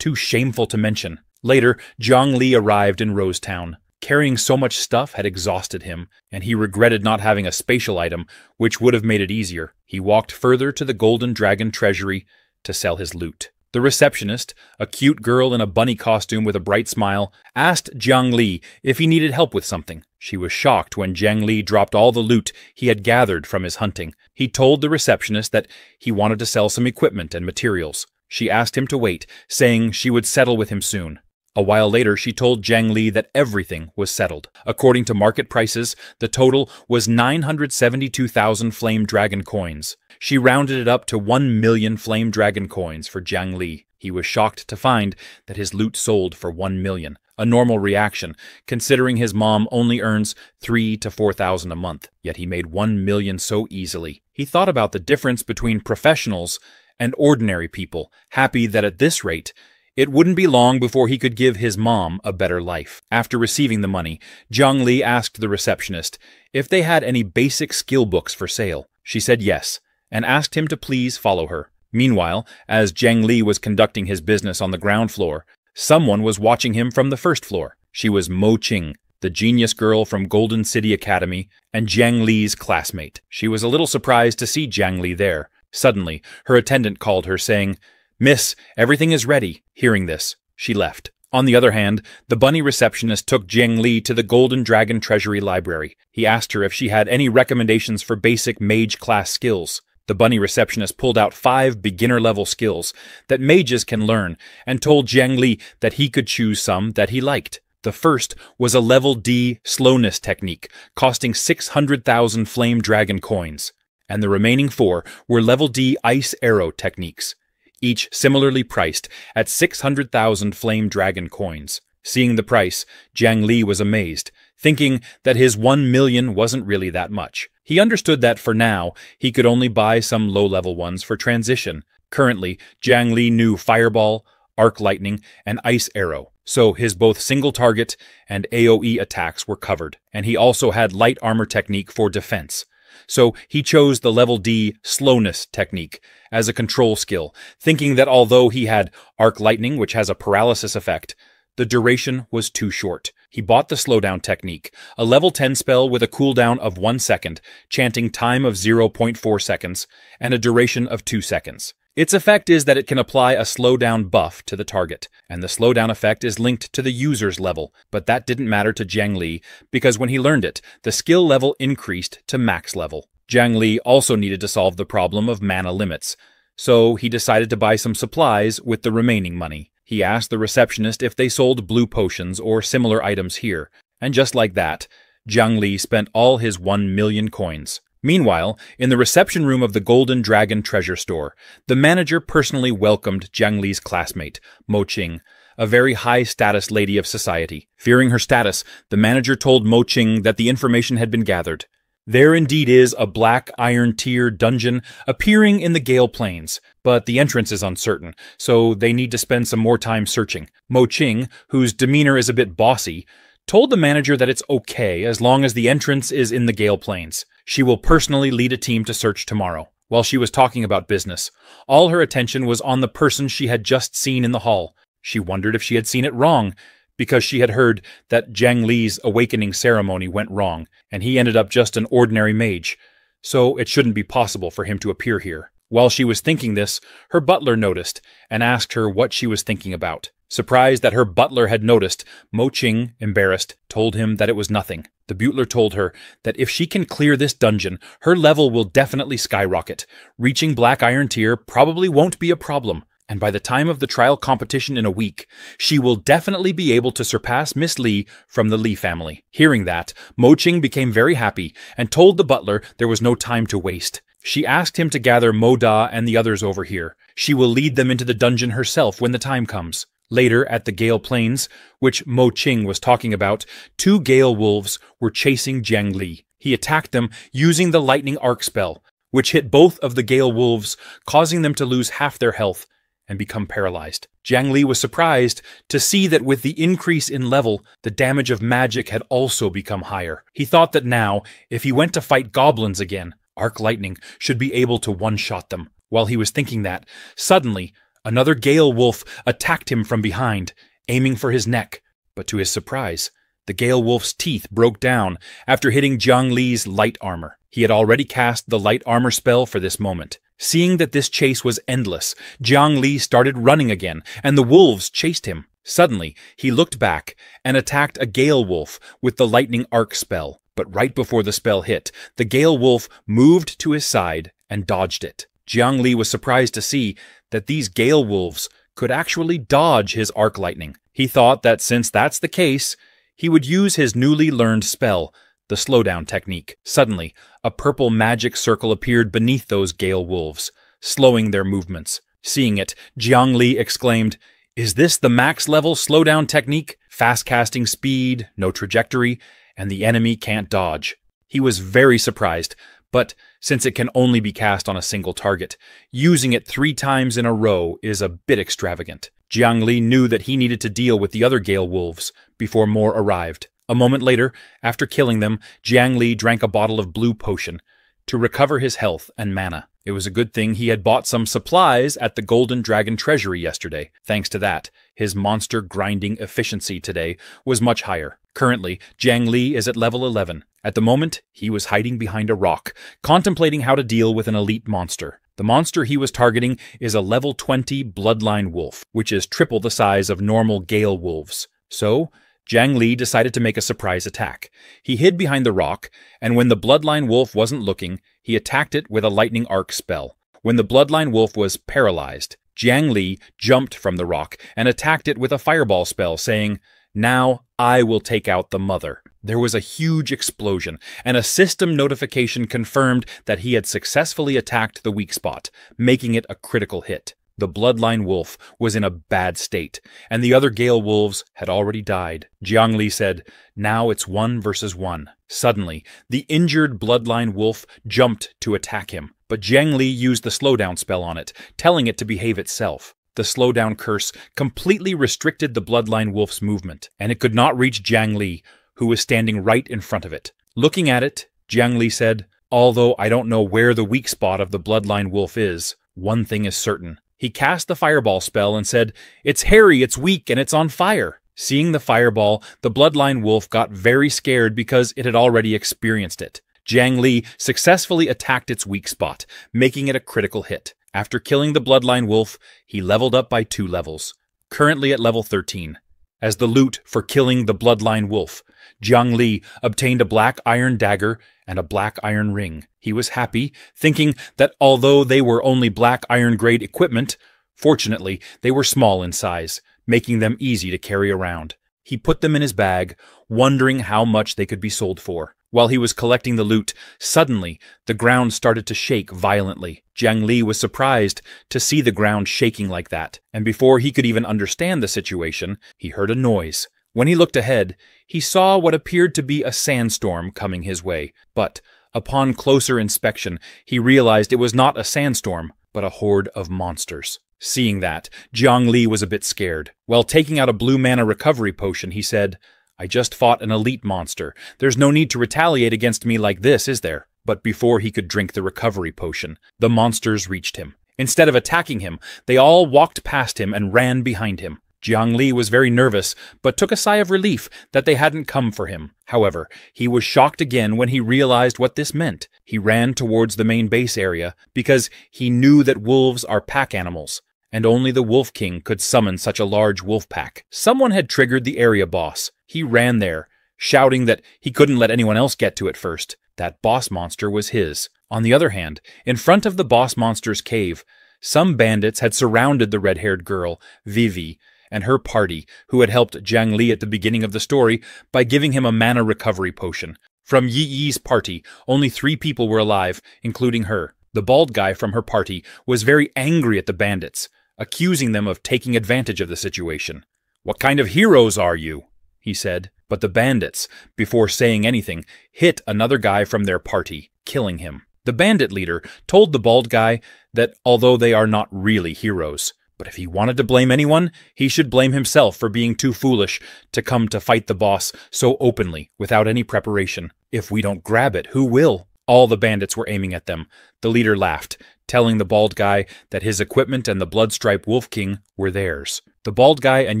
Too shameful to mention. Later, Jiang Li arrived in Rosetown. Carrying so much stuff had exhausted him, and he regretted not having a spatial item, which would have made it easier. He walked further to the Golden Dragon Treasury to sell his loot. The receptionist, a cute girl in a bunny costume with a bright smile, asked Jiang Li if he needed help with something. She was shocked when Jiang Li dropped all the loot he had gathered from his hunting. He told the receptionist that he wanted to sell some equipment and materials. She asked him to wait, saying she would settle with him soon. A while later, she told Jiang Li that everything was settled. According to market prices, the total was 972,000 Flame Dragon coins. She rounded it up to 1 million Flame Dragon coins for Jiang Li. He was shocked to find that his loot sold for 1 million, a normal reaction, considering his mom only earns 3,000 to 4,000 a month, yet he made 1 million so easily. He thought about the difference between professionals and ordinary people, happy that at this rate, it wouldn't be long before he could give his mom a better life. After receiving the money, Jiang Li asked the receptionist if they had any basic skill books for sale. She said yes, and asked him to please follow her. Meanwhile, as Jiang Li was conducting his business on the ground floor, someone was watching him from the first floor. She was Mo Qing, the genius girl from Golden City Academy and Jiang Li's classmate. She was a little surprised to see Jiang Li there. Suddenly, her attendant called her, saying, "Miss, everything is ready." Hearing this, she left. On the other hand, the bunny receptionist took Jiang Li to the Golden Dragon Treasury Library. He asked her if she had any recommendations for basic mage class skills. The bunny receptionist pulled out 5 beginner-level skills that mages can learn and told Jiang Li that he could choose some that he liked. The first was a level D slowness technique, costing 600,000 flame dragon coins, and the remaining 4 were level D ice arrow techniques, each similarly priced at 600,000 flame dragon coins. Seeing the price, Jiang Li was amazed, thinking that his 1 million wasn't really that much. He understood that for now, he could only buy some low-level ones for transition. Currently, Jiang Li knew Fireball, Arc Lightning, and Ice Arrow, so his both single-target and AoE attacks were covered, and he also had Light Armor technique for defense. So he chose the level D slowness technique as a control skill, thinking that although he had Arc Lightning, which has a paralysis effect, the duration was too short. He bought the slowdown technique, a level 10 spell with a cooldown of 1 second, chanting time of 0.4 seconds, and a duration of 2 seconds. Its effect is that it can apply a slowdown buff to the target, and the slowdown effect is linked to the user's level, but that didn't matter to Jiang Li, because when he learned it, the skill level increased to max level. Jiang Li also needed to solve the problem of mana limits, so he decided to buy some supplies with the remaining money. He asked the receptionist if they sold blue potions or similar items here, and just like that, Jiang Li spent all his 1 million coins. Meanwhile, in the reception room of the Golden Dragon Treasure Store, the manager personally welcomed Jiang Li's classmate, Mo Qing, a very high-status lady of society. Fearing her status, the manager told Mo Qing that the information had been gathered. There indeed is a black iron tier dungeon appearing in the Gale Plains, but the entrance is uncertain, so they need to spend some more time searching. Mo Qing, whose demeanor is a bit bossy, told the manager that it's okay as long as the entrance is in the Gale Plains. She will personally lead a team to search tomorrow. While she was talking about business, all her attention was on the person she had just seen in the hall. She wondered if she had seen it wrong, because she had heard that Jiang Li's awakening ceremony went wrong, and he ended up just an ordinary mage, so it shouldn't be possible for him to appear here. While she was thinking this, her butler noticed and asked her what she was thinking about. Surprised that her butler had noticed, Mo Qing, embarrassed, told him that it was nothing. The butler told her that if she can clear this dungeon, her level will definitely skyrocket. Reaching Black Iron Tier probably won't be a problem, and by the time of the trial competition in a week, she will definitely be able to surpass Miss Li from the Li family. Hearing that, Mo Qing became very happy and told the butler there was no time to waste. She asked him to gather Mo Da and the others over here. She will lead them into the dungeon herself when the time comes. Later, at the Gale Plains, which Mo Qing was talking about, 2 Gale Wolves were chasing Jiang Li. He attacked them using the Lightning Arc spell, which hit both of the Gale Wolves, causing them to lose half their health and become paralyzed. Jiang Li was surprised to see that with the increase in level, the damage of magic had also become higher. He thought that now, if he went to fight goblins again, Arc Lightning should be able to one-shot them. While he was thinking that, suddenly, another Gale Wolf attacked him from behind, aiming for his neck. But to his surprise, the Gale Wolf's teeth broke down after hitting Jiang Li's light armor. He had already cast the light armor spell for this moment. Seeing that this chase was endless, Jiang Li started running again, and the wolves chased him. Suddenly, he looked back and attacked a Gale Wolf with the Lightning Arc spell. But right before the spell hit, the Gale Wolf moved to his side and dodged it. Jiang Li was surprised to see that these Gale Wolves could actually dodge his Arc Lightning. He thought that since that's the case, he would use his newly learned spell, the slowdown technique. Suddenly, a purple magic circle appeared beneath those Gale Wolves, slowing their movements. Seeing it, Jiang Li exclaimed, "Is this the max level slowdown technique? Fast casting speed, no trajectory, and the enemy can't dodge." He was very surprised, but since it can only be cast on a single target, using it 3 times in a row is a bit extravagant. Jiang Li knew that he needed to deal with the other Gale Wolves before more arrived. A moment later, after killing them, Jiang Li drank a bottle of blue potion to recover his health and mana. It was a good thing he had bought some supplies at the Golden Dragon Treasury yesterday. Thanks to that, his monster grinding efficiency today was much higher. Currently, Jiang Li is at level 11. At the moment, he was hiding behind a rock, contemplating how to deal with an elite monster. The monster he was targeting is a level 20 Bloodline Wolf, which is triple the size of normal Gale Wolves. So, Jiang Li decided to make a surprise attack. He hid behind the rock, and when the Bloodline Wolf wasn't looking, he attacked it with a lightning arc spell. When the Bloodline Wolf was paralyzed, Jiang Li jumped from the rock and attacked it with a fireball spell, saying, "Now I will take out the mother." There was a huge explosion, and a system notification confirmed that he had successfully attacked the weak spot, making it a critical hit. The Bloodline Wolf was in a bad state, and the other Gale Wolves had already died. Jiang Li said, "Now it's 1 versus 1. Suddenly, the injured Bloodline Wolf jumped to attack him, but Jiang Li used the slowdown spell on it, telling it to behave itself. The slowdown curse completely restricted the Bloodline Wolf's movement, and it could not reach Jiang Li, who was standing right in front of it. Looking at it, Jiang Li said, "Although I don't know where the weak spot of the Bloodline Wolf is, one thing is certain." He cast the fireball spell and said, "It's hairy, it's weak, and it's on fire." Seeing the fireball, the Bloodline Wolf got very scared because it had already experienced it. Jiang Li successfully attacked its weak spot, making it a critical hit. After killing the Bloodline Wolf, he leveled up by 2 levels, currently at level 13. As the loot for killing the Bloodline Wolf, Jiang Li obtained a black iron dagger and a black iron ring. He was happy, thinking that although they were only black iron grade equipment, fortunately they were small in size, making them easy to carry around. He put them in his bag, wondering how much they could be sold for. While he was collecting the loot, suddenly the ground started to shake violently. Jiang Li was surprised to see the ground shaking like that, and before he could even understand the situation, he heard a noise. When he looked ahead, he saw what appeared to be a sandstorm coming his way, but upon closer inspection, he realized it was not a sandstorm, but a horde of monsters. Seeing that, Jiang Li was a bit scared. While taking out a blue mana recovery potion, he said, "I just fought an elite monster. There's no need to retaliate against me like this, is there?" But before he could drink the recovery potion, the monsters reached him. Instead of attacking him, they all walked past him and ran behind him. Jiang Li was very nervous, but took a sigh of relief that they hadn't come for him. However, he was shocked again when he realized what this meant. He ran towards the main base area because he knew that wolves are pack animals, and only the Wolf King could summon such a large wolf pack. Someone had triggered the area boss. He ran there, shouting that he couldn't let anyone else get to it first. That boss monster was his. On the other hand, in front of the boss monster's cave, some bandits had surrounded the red-haired girl, Vivi, and her party, who had helped Jiang Li at the beginning of the story by giving him a mana recovery potion. From Yi Yi's party, only 3 people were alive, including her. The bald guy from her party was very angry at the bandits, accusing them of taking advantage of the situation. "What kind of heroes are you?" he said. But the bandits, before saying anything, hit another guy from their party, killing him. The bandit leader told the bald guy that although they are not really heroes, but if he wanted to blame anyone, he should blame himself for being too foolish to come to fight the boss so openly, without any preparation. "If we don't grab it, who will?" All the bandits were aiming at them. The leader laughed, telling the bald guy that his equipment and the Bloodstripe Wolf King were theirs. The bald guy and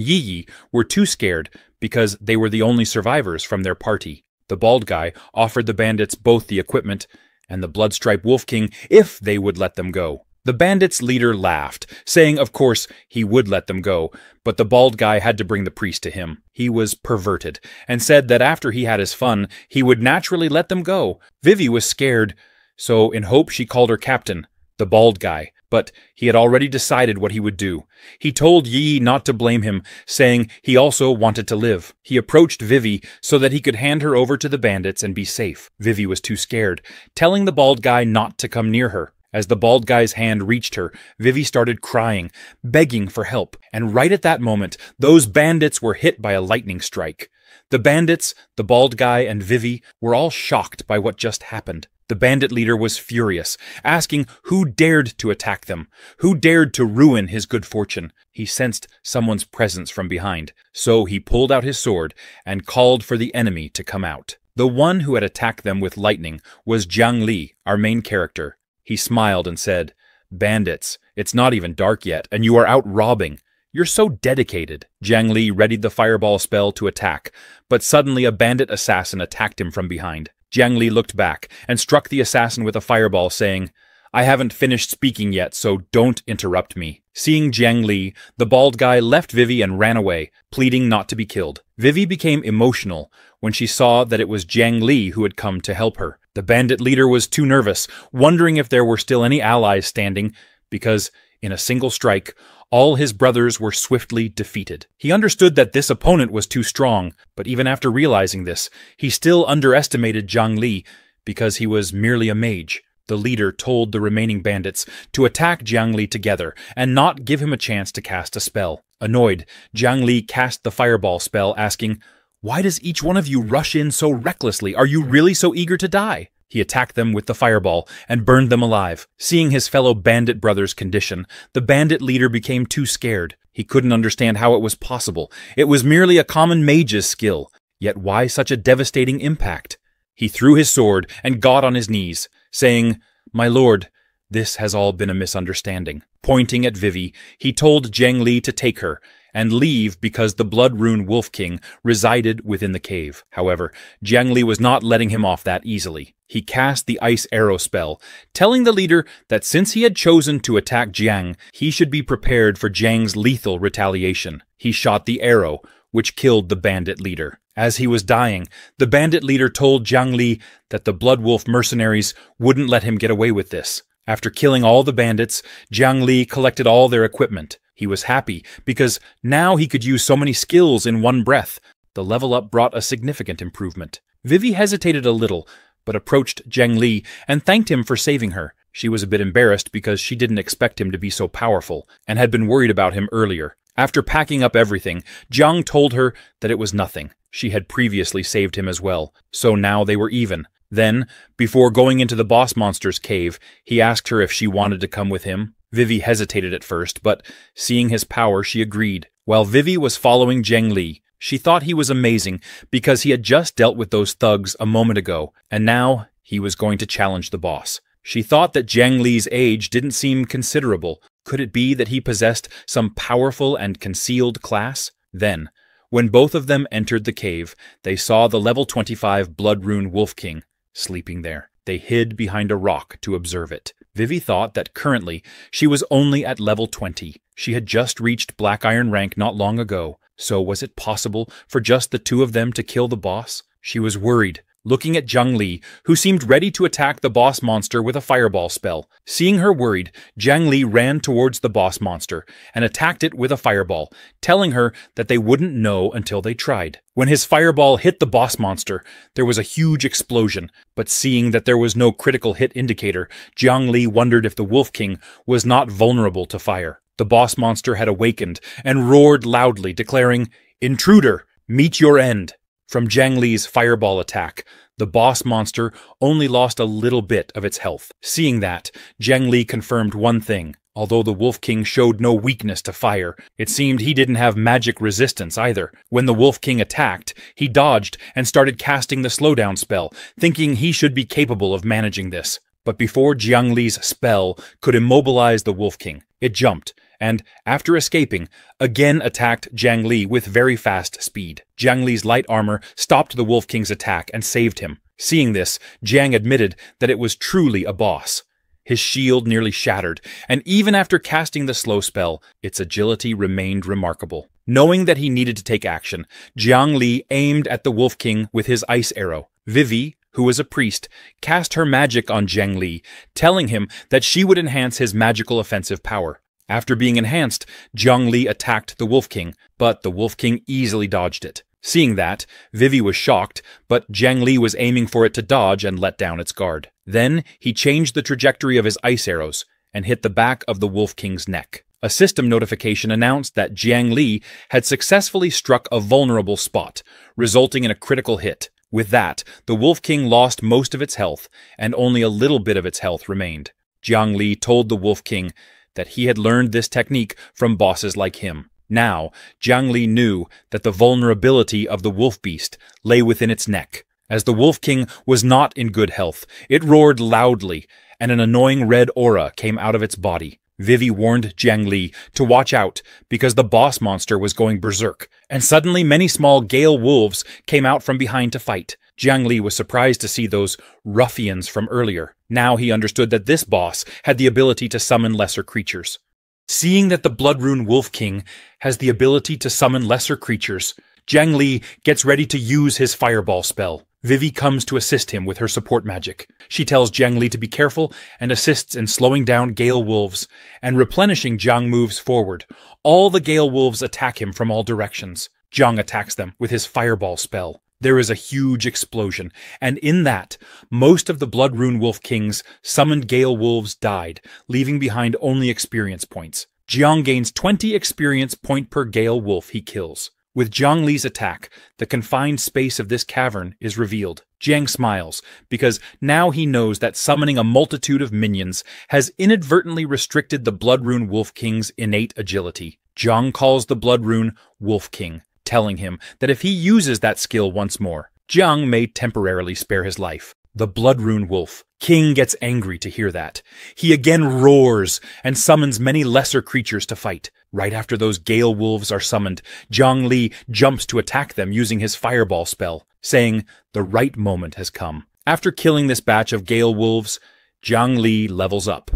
Yi Yi were too scared because they were the only survivors from their party. The bald guy offered the bandits both the equipment and the Bloodstripe Wolf King if they would let them go. The bandits' leader laughed, saying of course he would let them go, but the bald guy had to bring the priest to him. He was perverted, and said that after he had his fun, he would naturally let them go. Vivi was scared, so in hope she called her captain, the bald guy, but he had already decided what he would do. He told Yi not to blame him, saying he also wanted to live. He approached Vivi so that he could hand her over to the bandits and be safe. Vivi was too scared, telling the bald guy not to come near her. As the bald guy's hand reached her, Vivi started crying, begging for help, and right at that moment, those bandits were hit by a lightning strike. The bandits, the bald guy, and Vivi were all shocked by what just happened. The bandit leader was furious, asking who dared to attack them, who dared to ruin his good fortune. He sensed someone's presence from behind, so he pulled out his sword and called for the enemy to come out. The one who had attacked them with lightning was Jiang Li, our main character. He smiled and said, "Bandits, it's not even dark yet, and you are out robbing. You're so dedicated." Jiang Li readied the fireball spell to attack, but suddenly a bandit assassin attacked him from behind. Jiang Li looked back and struck the assassin with a fireball, saying, "I haven't finished speaking yet, so don't interrupt me." Seeing Jiang Li, the bald guy left Vivi and ran away, pleading not to be killed. Vivi became emotional when she saw that it was Jiang Li who had come to help her. The bandit leader was too nervous, wondering if there were still any allies standing, because, in a single strike, all his brothers were swiftly defeated. He understood that this opponent was too strong, but even after realizing this, he still underestimated Jiang Li because he was merely a mage. The leader told the remaining bandits to attack Jiang Li together and not give him a chance to cast a spell. Annoyed, Jiang Li cast the fireball spell, asking, "Why does each one of you rush in so recklessly? Are you really so eager to die?" He attacked them with the fireball and burned them alive. Seeing his fellow bandit brothers' condition, the bandit leader became too scared. He couldn't understand how it was possible. It was merely a common mage's skill. Yet why such a devastating impact? He threw his sword and got on his knees, saying, "My lord, this has all been a misunderstanding." Pointing at Vivi, he told Jiang Li to take her and leave because the Blood Rune Wolf King resided within the cave. However, Jiang Li was not letting him off that easily. He cast the Ice Arrow spell, telling the leader that since he had chosen to attack Jiang, he should be prepared for Jiang's lethal retaliation. He shot the arrow, which killed the bandit leader. As he was dying, the bandit leader told Jiang Li that the Blood Wolf mercenaries wouldn't let him get away with this. After killing all the bandits, Jiang Li collected all their equipment. He was happy because now he could use so many skills in one breath. The level up brought a significant improvement. Vivi hesitated a little, but approached Jiang Li and thanked him for saving her. She was a bit embarrassed because she didn't expect him to be so powerful and had been worried about him earlier. After packing up everything, Jiang told her that it was nothing. She had previously saved him as well, so now they were even. Then, before going into the boss monster's cave, he asked her if she wanted to come with him. Vivi hesitated at first, but seeing his power, she agreed. While Vivi was following Jiang Li, she thought he was amazing because he had just dealt with those thugs a moment ago, and now he was going to challenge the boss. She thought that Jiang Li's age didn't seem considerable. Could it be that he possessed some powerful and concealed class? Then, when both of them entered the cave, they saw the level 25 Blood Rune Wolf King sleeping there. They hid behind a rock to observe it. Vivi thought that currently she was only at level 20. She had just reached Black Iron rank not long ago. So was it possible for just the two of them to kill the boss? She was worried, looking at Jiang Li, who seemed ready to attack the boss monster with a fireball spell. Seeing her worried, Jiang Li ran towards the boss monster and attacked it with a fireball, telling her that they wouldn't know until they tried. When his fireball hit the boss monster, there was a huge explosion, but seeing that there was no critical hit indicator, Jiang Li wondered if the Wolf King was not vulnerable to fire. The boss monster had awakened and roared loudly, declaring, "Intruder, meet your end." From Jiang Li's fireball attack, the boss monster only lost a little bit of its health. Seeing that, Jiang Li confirmed one thing. Although the Wolf King showed no weakness to fire, it seemed he didn't have magic resistance either. When the Wolf King attacked, he dodged and started casting the slowdown spell, thinking he should be capable of managing this. But before Jiang Li's spell could immobilize the Wolf King, it jumped, and, after escaping, again attacked Jiang Li with very fast speed. Jiang Li's light armor stopped the Wolf King's attack and saved him. Seeing this, Jiang admitted that it was truly a boss. His shield nearly shattered, and even after casting the slow spell, its agility remained remarkable. Knowing that he needed to take action, Jiang Li aimed at the Wolf King with his ice arrow. Vivi, who was a priest, cast her magic on Jiang Li, telling him that she would enhance his magical offensive power. After being enhanced, Jiang Li attacked the Wolf King, but the Wolf King easily dodged it. Seeing that, Vivi was shocked, but Jiang Li was aiming for it to dodge and let down its guard. Then, he changed the trajectory of his ice arrows and hit the back of the Wolf King's neck. A system notification announced that Jiang Li had successfully struck a vulnerable spot, resulting in a critical hit. With that, the Wolf King lost most of its health, and only a little bit of its health remained. Jiang Li told the Wolf King that he had learned this technique from bosses like him. Now, Jiang Li knew that the vulnerability of the wolf beast lay within its neck. As the Wolf King was not in good health, it roared loudly, and an annoying red aura came out of its body. Vivi warned Jiang Li to watch out because the boss monster was going berserk, and suddenly many small gale wolves came out from behind to fight. Jiang Li was surprised to see those ruffians from earlier. Now he understood that this boss had the ability to summon lesser creatures. Seeing that the Bloodrune Wolf King has the ability to summon lesser creatures, Jiang Li gets ready to use his fireball spell. Vivi comes to assist him with her support magic. She tells Jiang Li to be careful and assists in slowing down gale wolves and replenishing. Jiang moves forward. All the gale wolves attack him from all directions. Jiang attacks them with his fireball spell. There is a huge explosion, and in that, most of the Bloodrune Wolf King's summoned gale wolves died, leaving behind only experience points. Jiang gains 20 experience point per gale wolf he kills. With Jiang Li's attack, the confined space of this cavern is revealed. Jiang smiles, because now he knows that summoning a multitude of minions has inadvertently restricted the Bloodrune Wolf King's innate agility. Jiang calls the Bloodrune Wolf King, telling him that if he uses that skill once more, Jiang may temporarily spare his life. The Bloodrune Wolf King gets angry to hear that. He again roars and summons many lesser creatures to fight. Right after those gale wolves are summoned, Jiang Li jumps to attack them using his fireball spell, saying the right moment has come. After killing this batch of gale wolves, Jiang Li levels up.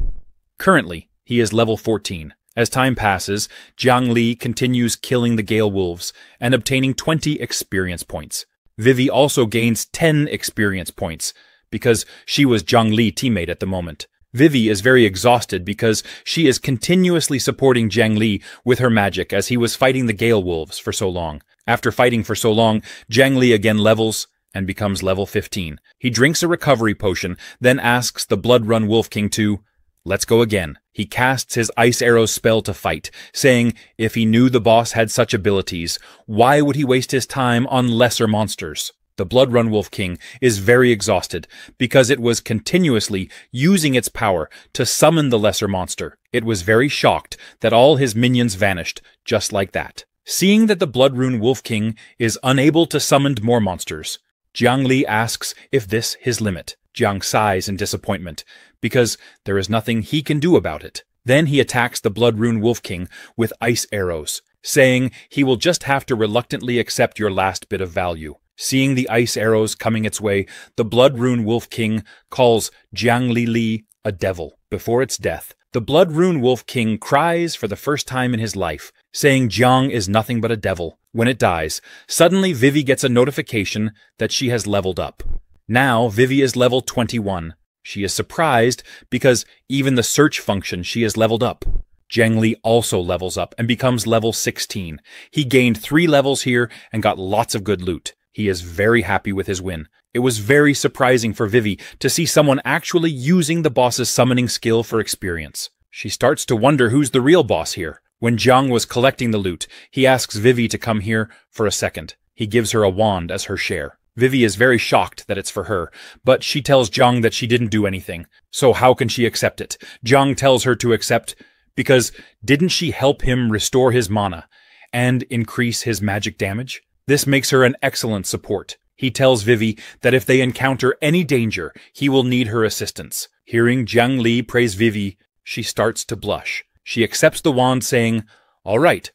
Currently, he is level 14. As time passes, Jiang Li continues killing the gale wolves and obtaining 20 experience points. Vivi also gains 10 experience points, because she was Jiang Li's teammate at the moment. Vivi is very exhausted because she is continuously supporting Jiang Li with her magic as he was fighting the gale wolves for so long. After fighting for so long, Jiang Li again levels and becomes level 15. He drinks a recovery potion, then asks the Bloodrune Wolf King to, "Let's go again." He casts his Ice Arrow spell to fight, saying if he knew the boss had such abilities, why would he waste his time on lesser monsters? The Bloodrune Wolf King is very exhausted because it was continuously using its power to summon the lesser monster. It was very shocked that all his minions vanished just like that. Seeing that the Bloodrune Wolf King is unable to summon more monsters, Jiang Li asks if this his limit. Jiang sighs in disappointment because there is nothing he can do about it. Then he attacks the Bloodrune Wolf King with ice arrows, saying he will just have to reluctantly accept your last bit of value. Seeing the ice arrows coming its way, the Bloodrune Wolf King calls Jiang Li a devil. Before its death, the Bloodrune Wolf King cries for the first time in his life, saying Jiang is nothing but a devil. When it dies, suddenly Vivi gets a notification that she has leveled up. Now Vivi is level 21. She is surprised because even the search function she is leveled up. Jiang Li also levels up and becomes level 16. He gained 3 levels here and got lots of good loot. He is very happy with his win. It was very surprising for Vivi to see someone actually using the boss's summoning skill for experience. She starts to wonder who's the real boss here. When Jiang was collecting the loot, he asks Vivi to come here for a second. He gives her a wand as her share. Vivi is very shocked that it's for her, but she tells Jiang that she didn't do anything. So how can she accept it? Jiang tells her to accept because didn't she help him restore his mana and increase his magic damage? This makes her an excellent support. He tells Vivi that if they encounter any danger, he will need her assistance. Hearing Jiang Li praise Vivi, she starts to blush. She accepts the wand, saying, "All right,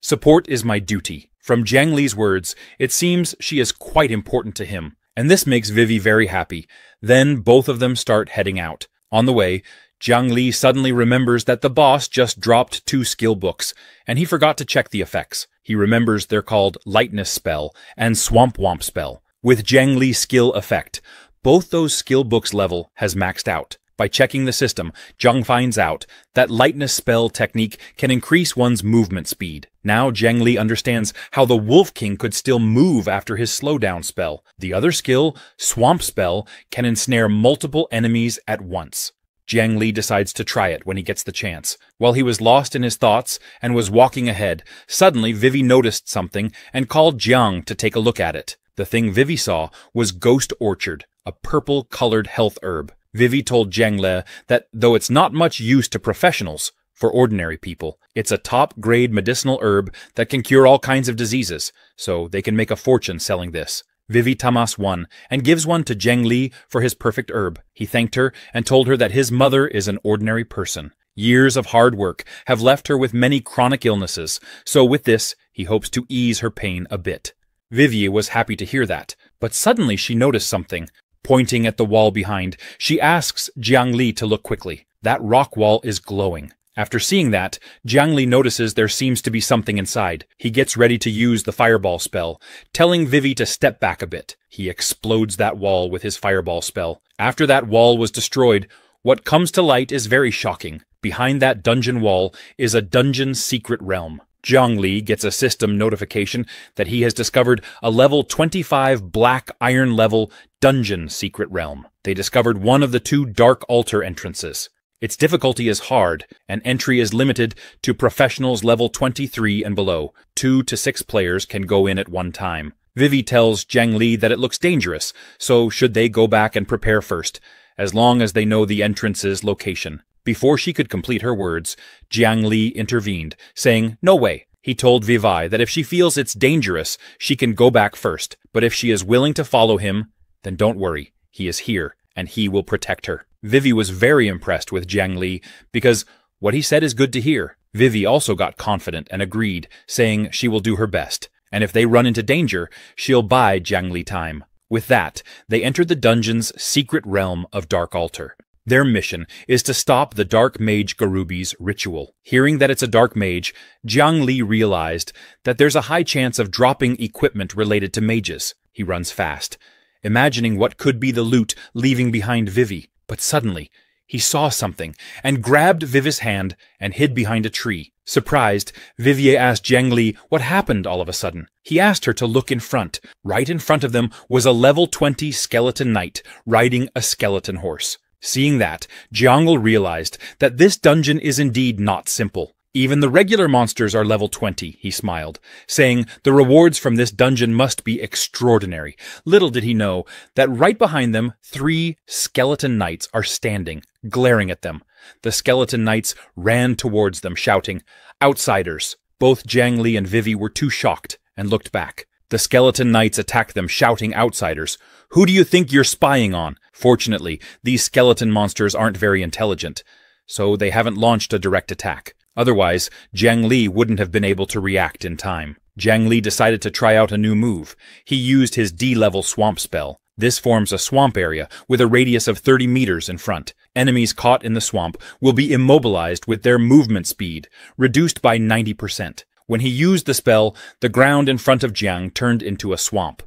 support is my duty." From Jiang Li's words, it seems she is quite important to him, and this makes Vivi very happy. Then both of them start heading out. On the way, Jiang Li suddenly remembers that the boss just dropped 2 skill books, and he forgot to check the effects. He remembers they're called Lightness Spell and Swamp Womp Spell. With Jiang Li's skill effect, both those skill books level has maxed out. By checking the system, Zhang finds out that lightness spell technique can increase one's movement speed. Now Jiang Li understands how the Wolf King could still move after his slowdown spell. The other skill, Swamp Spell, can ensnare multiple enemies at once. Jiang Li decides to try it when he gets the chance. While he was lost in his thoughts and was walking ahead, suddenly Vivi noticed something and called Jiang to take a look at it. The thing Vivi saw was Ghost Orchard, a purple-colored health herb. Vivi told Jiang Li that though it's not much use to professionals, for ordinary people, it's a top-grade medicinal herb that can cure all kinds of diseases, so they can make a fortune selling this. Vivi tamas one and gives one to Jiang Li for his perfect herb. He thanked her and told her that his mother is an ordinary person. Years of hard work have left her with many chronic illnesses, so with this, he hopes to ease her pain a bit. Vivi was happy to hear that, but suddenly she noticed something. Pointing at the wall behind, she asks Jiang Li to look quickly. That rock wall is glowing. After seeing that, Jiang Li notices there seems to be something inside. He gets ready to use the fireball spell, telling Vivi to step back a bit. He explodes that wall with his fireball spell. After that wall was destroyed, what comes to light is very shocking. Behind that dungeon wall is a dungeon secret realm. Jiang Li gets a system notification that he has discovered a level 25 black iron level dungeon secret realm. They discovered one of the 2 dark altar entrances. Its difficulty is hard, and entry is limited to professionals level 23 and below. 2 to 6 players can go in at one time. Vivi tells Jiang Li that it looks dangerous, so should they go back and prepare first, as long as they know the entrance's location. Before she could complete her words, Jiang Li intervened, saying, "No way." He told Vivi that if she feels it's dangerous, she can go back first, but if she is willing to follow him, then don't worry, he is here, and he will protect her. Vivi was very impressed with Jiang Li because what he said is good to hear. Vivi also got confident and agreed, saying she will do her best, and if they run into danger, she'll buy Jiang Li time. With that, they entered the dungeon's secret realm of Dark Altar. Their mission is to stop the Dark Mage Garubi's ritual. Hearing that it's a Dark Mage, Jiang Li realized that there's a high chance of dropping equipment related to mages. He runs fast, imagining what could be the loot leaving behind Vivi. But suddenly, he saw something and grabbed Vivi's hand and hid behind a tree. Surprised, Vivi asked Jiang Li what happened all of a sudden. He asked her to look in front. Right in front of them was a level 20 skeleton knight riding a skeleton horse. Seeing that, Jiang Li realized that this dungeon is indeed not simple. Even the regular monsters are level 20, he smiled, saying the rewards from this dungeon must be extraordinary. Little did he know that right behind them, 3 skeleton knights are standing, glaring at them. The skeleton knights ran towards them, shouting, "Outsiders!" Both Jiang Li and Vivi were too shocked and looked back. The skeleton knights attacked them, shouting, "Outsiders! Who do you think you're spying on?" Fortunately, these skeleton monsters aren't very intelligent, so they haven't launched a direct attack. Otherwise, Jiang Li wouldn't have been able to react in time. Jiang Li decided to try out a new move. He used his D-level swamp spell. This forms a swamp area with a radius of 30 meters in front. Enemies caught in the swamp will be immobilized with their movement speed, reduced by 90%. When he used the spell, the ground in front of Jiang turned into a swamp.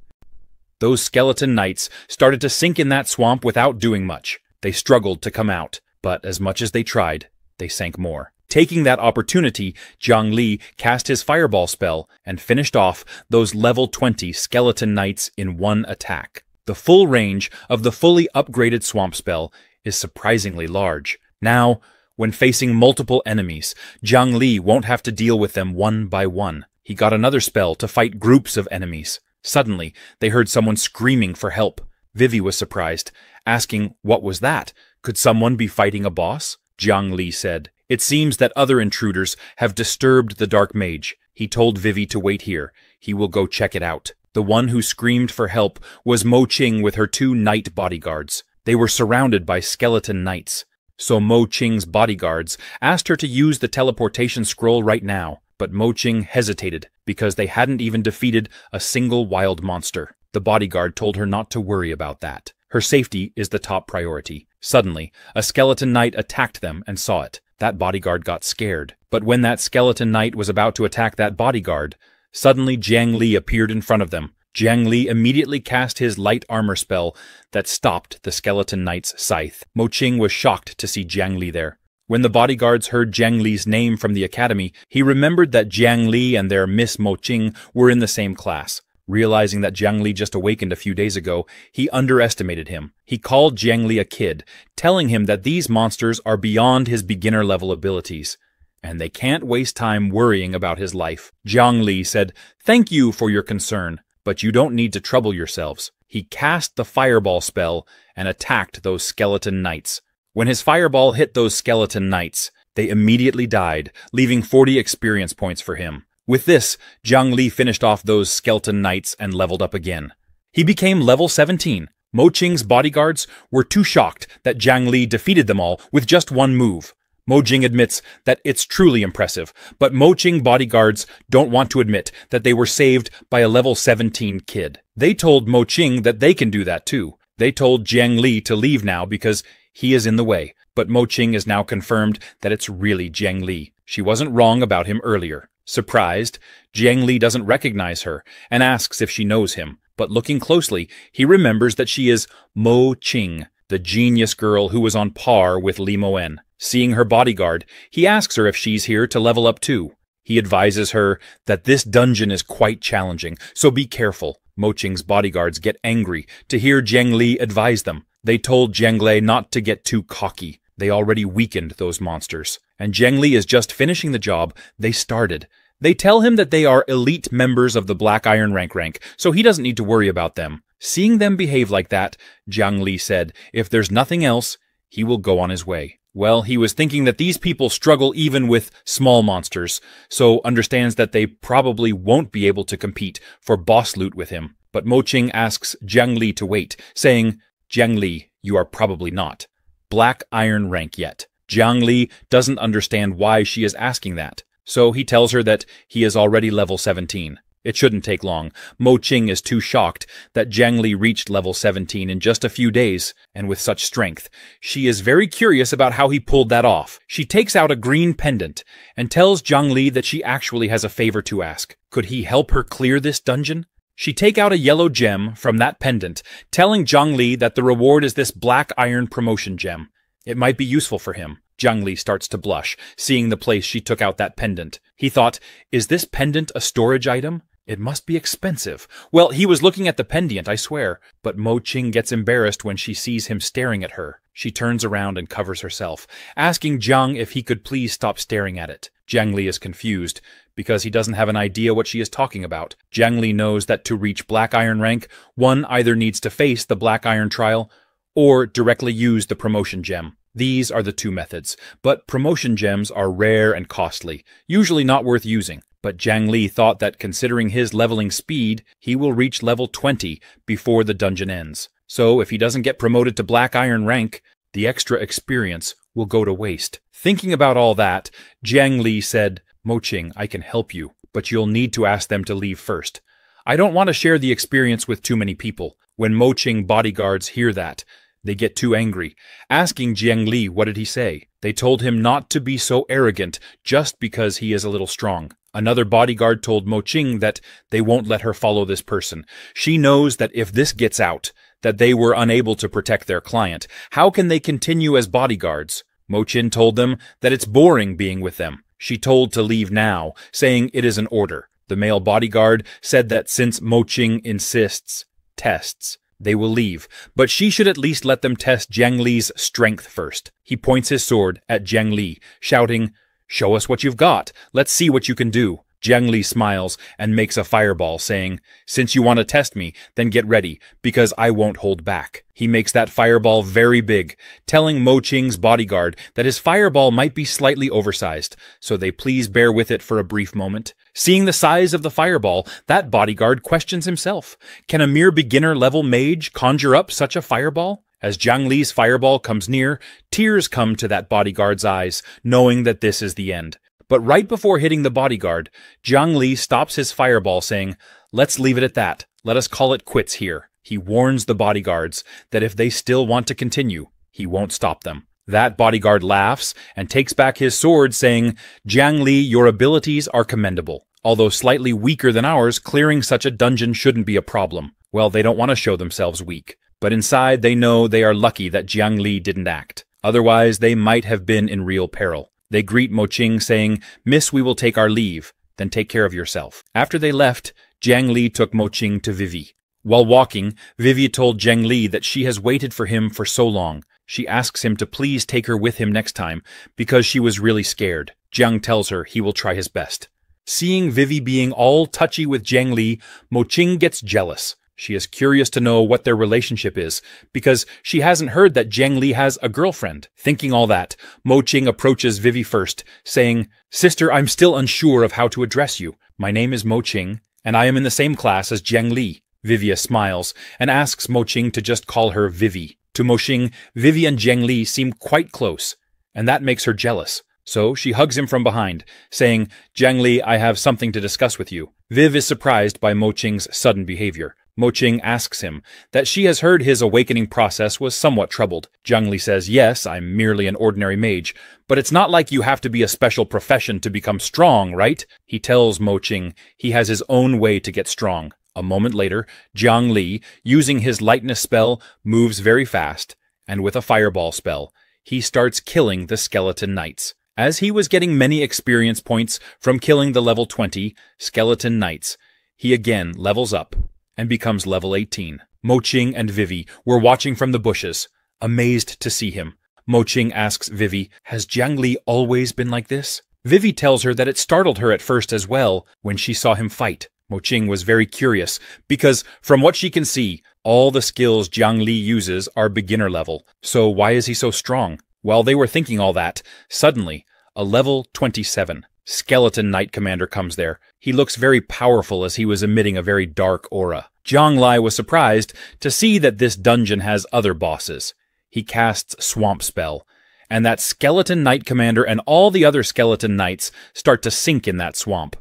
Those skeleton knights started to sink in that swamp without doing much. They struggled to come out, but as much as they tried, they sank more. Taking that opportunity, Jiang Li cast his fireball spell and finished off those level 20 skeleton knights in one attack. The full range of the fully upgraded swamp spell is surprisingly large. Now, when facing multiple enemies, Jiang Li won't have to deal with them one by one. He got another spell to fight groups of enemies. Suddenly, they heard someone screaming for help. Vivi was surprised, asking, "What was that? Could someone be fighting a boss?" Jiang Li said, "It seems that other intruders have disturbed the Dark Mage." He told Vivi to wait here. He will go check it out. The one who screamed for help was Mo Qing with her 2 knight bodyguards. They were surrounded by skeleton knights. So Mo Qing's bodyguards asked her to use the teleportation scroll right now, but Mo Qing hesitated because they hadn't even defeated a single wild monster. The bodyguard told her not to worry about that. Her safety is the top priority. Suddenly, a skeleton knight attacked them and saw it. That bodyguard got scared. But when that skeleton knight was about to attack that bodyguard, suddenly Jiang Li appeared in front of them. Jiang Li immediately cast his light armor spell that stopped the skeleton knight's scythe. Mo Qing was shocked to see Jiang Li there. When the bodyguards heard Jiang Li's name from the academy, he remembered that Jiang Li and their Miss Mo Qing were in the same class. Realizing that Jiang Li just awakened a few days ago, he underestimated him. He called Jiang Li a kid, telling him that these monsters are beyond his beginner-level abilities, and they can't waste time worrying about his life. Jiang Li said, "Thank you for your concern, but you don't need to trouble yourselves." He cast the fireball spell and attacked those skeleton knights. When his fireball hit those skeleton knights, they immediately died, leaving 40 experience points for him. With this, Jiang Li finished off those skeleton knights and leveled up again. He became level 17. Mo Qing's bodyguards were too shocked that Jiang Li defeated them all with just one move. Mo Qing admits that it's truly impressive, but Mo Qing bodyguards don't want to admit that they were saved by a level 17 kid. They told Mo Qing that they can do that too. They told Jiang Li to leave now because he is in the way, but Mo Qing has now confirmed that it's really Jiang Li. She wasn't wrong about him earlier. Surprised, Jiang Li doesn't recognize her and asks if she knows him, but looking closely, he remembers that she is Mo Qing, the genius girl who was on par with Li Moen. Seeing her bodyguard, he asks her if she's here to level up too. He advises her that this dungeon is quite challenging, so be careful. Mo Qing's bodyguards get angry to hear Jiang Li advise them. They told Jiang Li not to get too cocky. They already weakened those monsters. And Jiang Li is just finishing the job they started. They tell him that they are elite members of the Black Iron rank, so he doesn't need to worry about them. Seeing them behave like that, Jiang Li said, if there's nothing else, he will go on his way. Well, he was thinking that these people struggle even with small monsters, so understands that they probably won't be able to compete for boss loot with him. But Mo Qing asks Jiang Li to wait, saying, "Jiang Li, you are probably not Black Iron rank yet." Jiang Li doesn't understand why she is asking that, so he tells her that he is already level 17. It shouldn't take long. Mo Qing is too shocked that Jiang Li reached level 17 in just a few days, and with such strength. She is very curious about how he pulled that off. She takes out a green pendant and tells Jiang Li that she actually has a favor to ask. Could he help her clear this dungeon? She take out a yellow gem from that pendant, telling Jiang Li that the reward is this Black Iron promotion gem. It might be useful for him. Jiang Li starts to blush, seeing the place she took out that pendant. He thought, is this pendant a storage item? It must be expensive. Well, he was looking at the pendant, I swear. But Mo Qing gets embarrassed when she sees him staring at her. She turns around and covers herself, asking Jiang if he could please stop staring at it. Jiang Li is confused, because he doesn't have an idea what she is talking about. Jiang Li knows that to reach Black Iron rank, one either needs to face the Black Iron trial, or directly use the promotion gem. These are the two methods, but promotion gems are rare and costly, usually not worth using. But Jiang Li thought that considering his leveling speed, he will reach level 20 before the dungeon ends. So if he doesn't get promoted to Black Iron rank, the extra experience will go to waste. Thinking about all that, Jiang Li said, Mo Qing, I can help you, but you'll need to ask them to leave first. I don't want to share the experience with too many people. When Mo Qing bodyguards hear that, they get too angry. Asking Jiang Li what did he say, they told him not to be so arrogant just because he is a little strong. Another bodyguard told Mo Qing that they won't let her follow this person. She knows that if this gets out, that they were unable to protect their client. How can they continue as bodyguards? Mo Qing told them that it's boring being with them. She told to leave now, saying it is an order. The male bodyguard said that since Mo Qing insists, tests, they will leave, but she should at least let them test Jiang Li's strength first. He points his sword at Jiang Li, shouting, "Show us what you've got. Let's see what you can do." Jiang Li smiles and makes a fireball, saying, "Since you want to test me, then get ready, because I won't hold back." He makes that fireball very big, telling Mo Qing's bodyguard that his fireball might be slightly oversized, so they please bear with it for a brief moment. Seeing the size of the fireball, that bodyguard questions himself. Can a mere beginner-level mage conjure up such a fireball? As Jiang Li's fireball comes near, tears come to that bodyguard's eyes, knowing that this is the end. But right before hitting the bodyguard, Jiang Li stops his fireball, saying, "Let's leave it at that. Let us call it quits here." He warns the bodyguards that if they still want to continue, he won't stop them. That bodyguard laughs and takes back his sword, saying, "Jiang Li, your abilities are commendable. Although slightly weaker than ours, clearing such a dungeon shouldn't be a problem. Well, they don't want to show themselves weak. But inside, they know they are lucky that Jiang Li didn't act. Otherwise, they might have been in real peril. They greet Mo Qing saying, "Miss, we will take our leave. Then take care of yourself." After they left, Jiang Li took Mo Qing to Vivi. While walking, Vivi told Jiang Li that she has waited for him for so long. She asks him to please take her with him next time because she was really scared. Jiang tells her he will try his best. Seeing Vivi being all touchy with Jiang Li, Mo Qing gets jealous. She is curious to know what their relationship is, because she hasn't heard that Jiang Li has a girlfriend. Thinking all that, Mo Qing approaches Vivi first, saying, "Sister, I'm still unsure of how to address you. My name is Mo Qing, and I am in the same class as Jiang Li." Vivi smiles and asks Mo Qing to just call her Vivi. To Mo Qing, Vivi and Jiang Li seem quite close, and that makes her jealous. So she hugs him from behind, saying, "Jiang Li, I have something to discuss with you." Viv is surprised by Mo Qing's sudden behavior. Mo Qing asks him that she has heard his awakening process was somewhat troubled. Jiang Li says, "Yes, I'm merely an ordinary mage, but it's not like you have to be a special profession to become strong, right?" He tells Mo Qing he has his own way to get strong. A moment later, Jiang Li, using his lightness spell, moves very fast, and with a fireball spell, he starts killing the skeleton knights. As he was getting many experience points from killing the level 20 skeleton knights, he again levels up and becomes level 18. Mo Qing and Vivi were watching from the bushes, amazed to see him. Mo Qing asks Vivi, "Has Jiang Li always been like this?" Vivi tells her that it startled her at first as well when she saw him fight. Mo Qing was very curious because, from what she can see, all the skills Jiang Li uses are beginner level. So why is he so strong? While they were thinking all that, suddenly, a level 27 skeleton knight commander comes there. He looks very powerful as he was emitting a very dark aura. Jiang Li was surprised to see that this dungeon has other bosses. He casts Swamp Spell, and that skeleton knight commander and all the other skeleton knights start to sink in that swamp.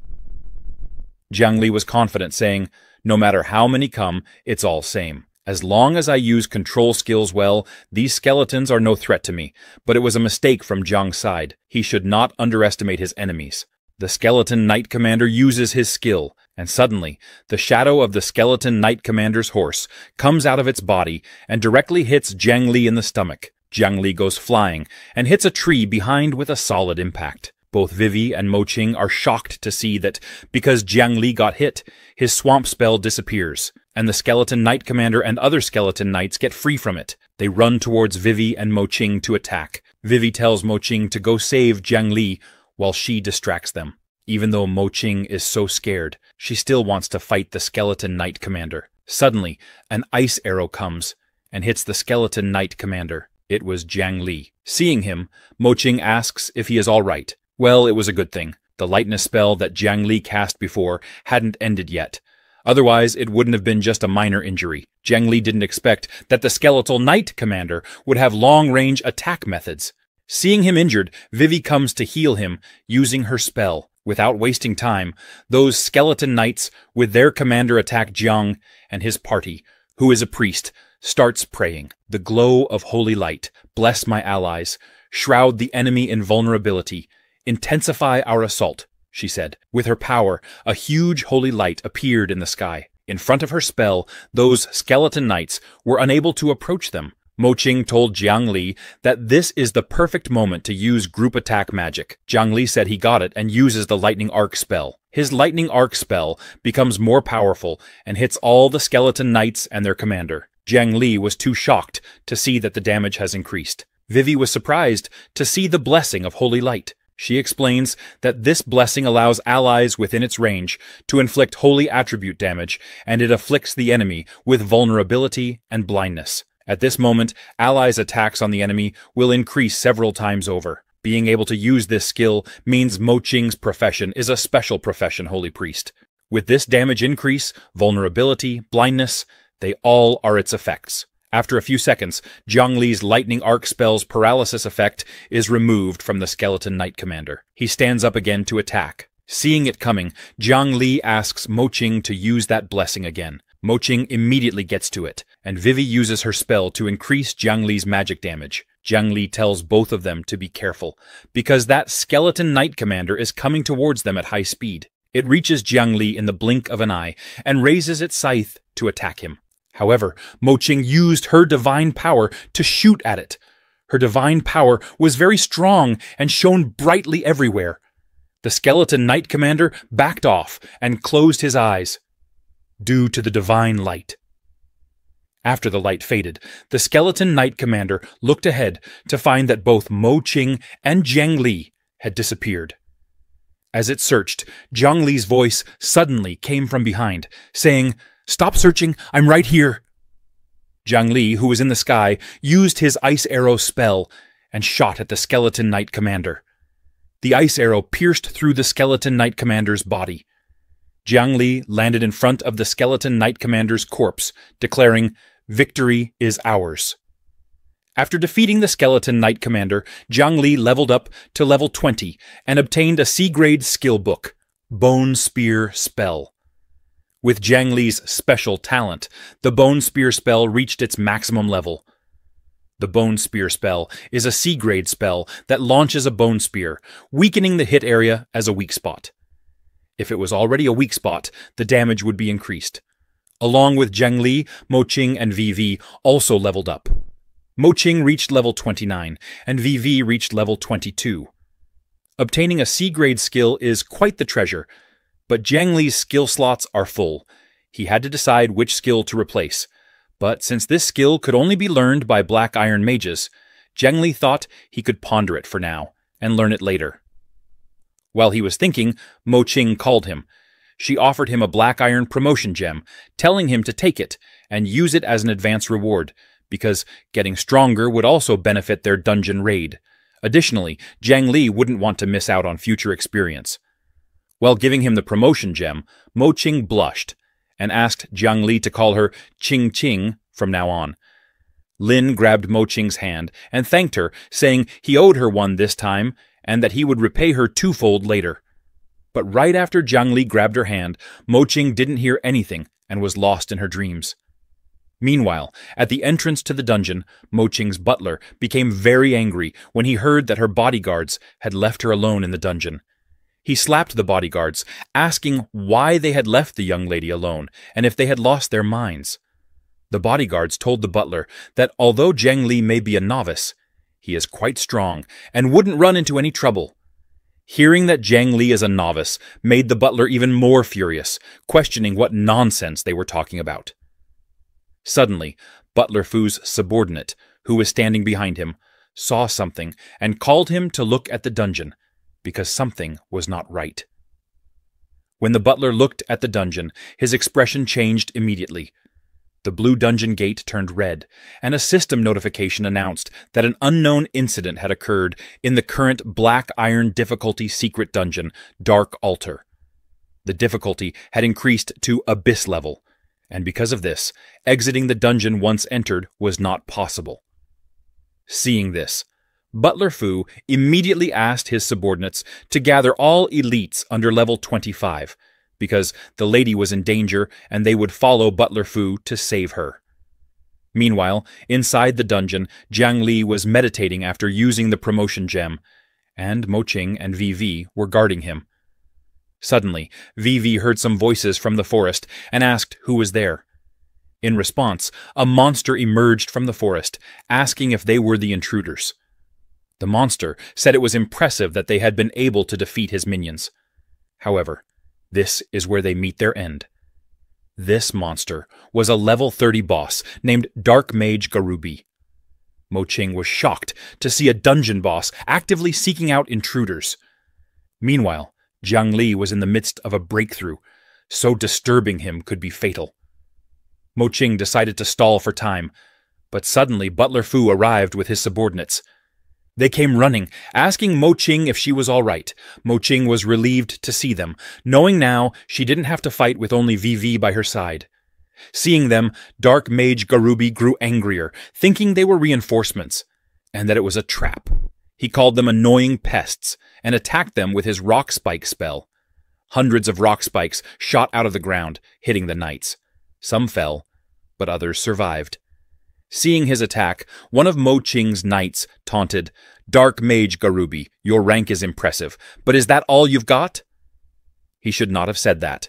Jiang Li was confident, saying, "No matter how many come, it's all same. As long as I use control skills well, these skeletons are no threat to me." But it was a mistake from Jiang's side. He should not underestimate his enemies. The skeleton knight commander uses his skill, and suddenly, the shadow of the skeleton knight commander's horse comes out of its body and directly hits Jiang Li in the stomach. Jiang Li goes flying and hits a tree behind with a solid impact. Both Vivi and Mo Qing are shocked to see that because Jiang Li got hit, his swamp spell disappears, and the skeleton knight commander and other skeleton knights get free from it. They run towards Vivi and Mo Qing to attack. Vivi tells Mo Qing to go save Jiang Li while she distracts them. Even though Mo Qing is so scared, she still wants to fight the skeleton knight commander. Suddenly, an ice arrow comes and hits the skeleton knight commander. It was Jiang Li. Seeing him, Mo Qing asks if he is all right. Well, it was a good thing. The lightness spell that Jiang Li cast before hadn't ended yet. Otherwise, it wouldn't have been just a minor injury. Jiang Li didn't expect that the skeletal knight commander would have long-range attack methods. Seeing him injured, Vivi comes to heal him using her spell. Without wasting time, those skeleton knights, with their commander, attack Jiang, and his party, who is a priest, starts praying. The glow of holy light, bless my allies, shroud the enemy in vulnerability, intensify our assault, she said. With her power, a huge holy light appeared in the sky. In front of her spell, those skeleton knights were unable to approach them. Mo Qing told Jiang Li that this is the perfect moment to use group attack magic. Jiang Li said he got it and uses the lightning arc spell. His lightning arc spell becomes more powerful and hits all the skeleton knights and their commander. Jiang Li was too shocked to see that the damage has increased. Vivi was surprised to see the blessing of holy light. She explains that this blessing allows allies within its range to inflict holy attribute damage, and it afflicts the enemy with vulnerability and blindness. At this moment, allies' attacks on the enemy will increase several times over. Being able to use this skill means Mo Qing's profession is a special profession, Holy Priest. With this damage increase, vulnerability, blindness, they all are its effects. After a few seconds, Jiang Li's lightning arc spell's paralysis effect is removed from the skeleton knight commander. He stands up again to attack. Seeing it coming, Jiang Li asks Mo Qing to use that blessing again. Mo Qing immediately gets to it, and Vivi uses her spell to increase Jiang Li's magic damage. Jiang Li tells both of them to be careful, because that skeleton knight commander is coming towards them at high speed. It reaches Jiang Li in the blink of an eye and raises its scythe to attack him. However, Mo Qing used her divine power to shoot at it. Her divine power was very strong and shone brightly everywhere. The skeleton knight commander backed off and closed his eyes, due to the divine light. After the light faded, the skeleton knight commander looked ahead to find that both Mo Qing and Jiang Li had disappeared. As it searched, Jiang Li's voice suddenly came from behind, saying, "Stop searching, I'm right here." Jiang Li, who was in the sky, used his ice arrow spell and shot at the skeleton knight commander. The ice arrow pierced through the skeleton knight commander's body. Jiang Li landed in front of the skeleton knight commander's corpse, declaring, "Victory is ours." After defeating the skeleton knight commander, Jiang Li leveled up to level 20 and obtained a C-grade skill book, Bone Spear Spell. With Jiang Li's special talent, the Bone Spear spell reached its maximum level. The Bone Spear spell is a C-grade spell that launches a bone spear, weakening the hit area as a weak spot. If it was already a weak spot, the damage would be increased. Along with Jiang Li, Mo Qing and VV also leveled up. Mo Qing reached level 29, and VV reached level 22. Obtaining a C-grade skill is quite the treasure, but Jiang Li's skill slots are full. He had to decide which skill to replace, but since this skill could only be learned by Black Iron mages, Jiang Li thought he could ponder it for now, and learn it later. While he was thinking, Mo Qing called him. She offered him a Black Iron promotion gem, telling him to take it and use it as an advance reward, because getting stronger would also benefit their dungeon raid. Additionally, Jiang Li wouldn't want to miss out on future experience. While giving him the promotion gem, Mo Qing blushed and asked Jiang Li to call her Qing Qing from now on. Lin grabbed Mo Qing's hand and thanked her, saying he owed her one this time and that he would repay her twofold later. But right after Jiang Li grabbed her hand, Mo Qing didn't hear anything and was lost in her dreams. Meanwhile, at the entrance to the dungeon, Mo Qing's butler became very angry when he heard that her bodyguards had left her alone in the dungeon. He slapped the bodyguards, asking why they had left the young lady alone and if they had lost their minds. The bodyguards told the butler that although Jiang Li may be a novice, he is quite strong and wouldn't run into any trouble. Hearing that Jiang Li is a novice made the butler even more furious, questioning what nonsense they were talking about. Suddenly, Butler Fu's subordinate, who was standing behind him, saw something and called him to look at the dungeon, because something was not right. When the butler looked at the dungeon, his expression changed immediately. The blue dungeon gate turned red, and a system notification announced that an unknown incident had occurred in the current Black Iron difficulty secret dungeon, Dark Altar. The difficulty had increased to Abyss level, and because of this, exiting the dungeon once entered was not possible. Seeing this, Butler Fu immediately asked his subordinates to gather all elites under level 25, because the lady was in danger and they would follow Butler Fu to save her. Meanwhile, inside the dungeon, Jiang Li was meditating after using the promotion gem, and Mo Qing and VV were guarding him. Suddenly, VV heard some voices from the forest and asked who was there. In response, a monster emerged from the forest, asking if they were the intruders. The monster said it was impressive that they had been able to defeat his minions. However, this is where they meet their end. This monster was a level 30 boss named Dark Mage Garubi. Mo Qing was shocked to see a dungeon boss actively seeking out intruders. Meanwhile, Jiang Li was in the midst of a breakthrough, so disturbing him could be fatal. Mo Qing decided to stall for time, but suddenly Butler Fu arrived with his subordinates. They came running, asking Mo Qing if she was all right. Mo Qing was relieved to see them, knowing now she didn't have to fight with only VV by her side. Seeing them, Dark Mage Garubi grew angrier, thinking they were reinforcements, and that it was a trap. He called them annoying pests, and attacked them with his rock spike spell. Hundreds of rock spikes shot out of the ground, hitting the knights. Some fell, but others survived. Seeing his attack, one of Mo Qing's knights taunted, "Dark Mage Garubi, your rank is impressive, but is that all you've got?" He should not have said that.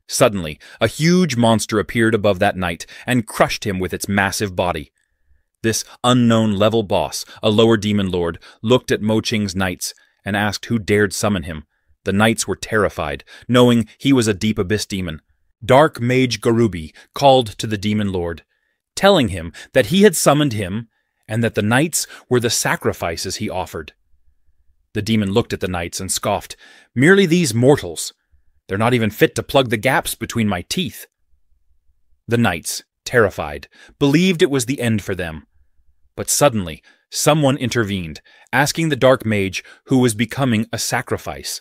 Suddenly, a huge monster appeared above that knight and crushed him with its massive body. This unknown level boss, a lower demon lord, looked at Mo-Ching's knights and asked who dared summon him. The knights were terrified, knowing he was a deep abyss demon. Dark Mage Garubi called to the demon lord, telling him that he had summoned him and that the knights were the sacrifices he offered. The demon looked at the knights and scoffed, "Merely these mortals. They're not even fit to plug the gaps between my teeth." The knights, terrified, believed it was the end for them. But suddenly, someone intervened, asking the dark mage who was becoming a sacrifice.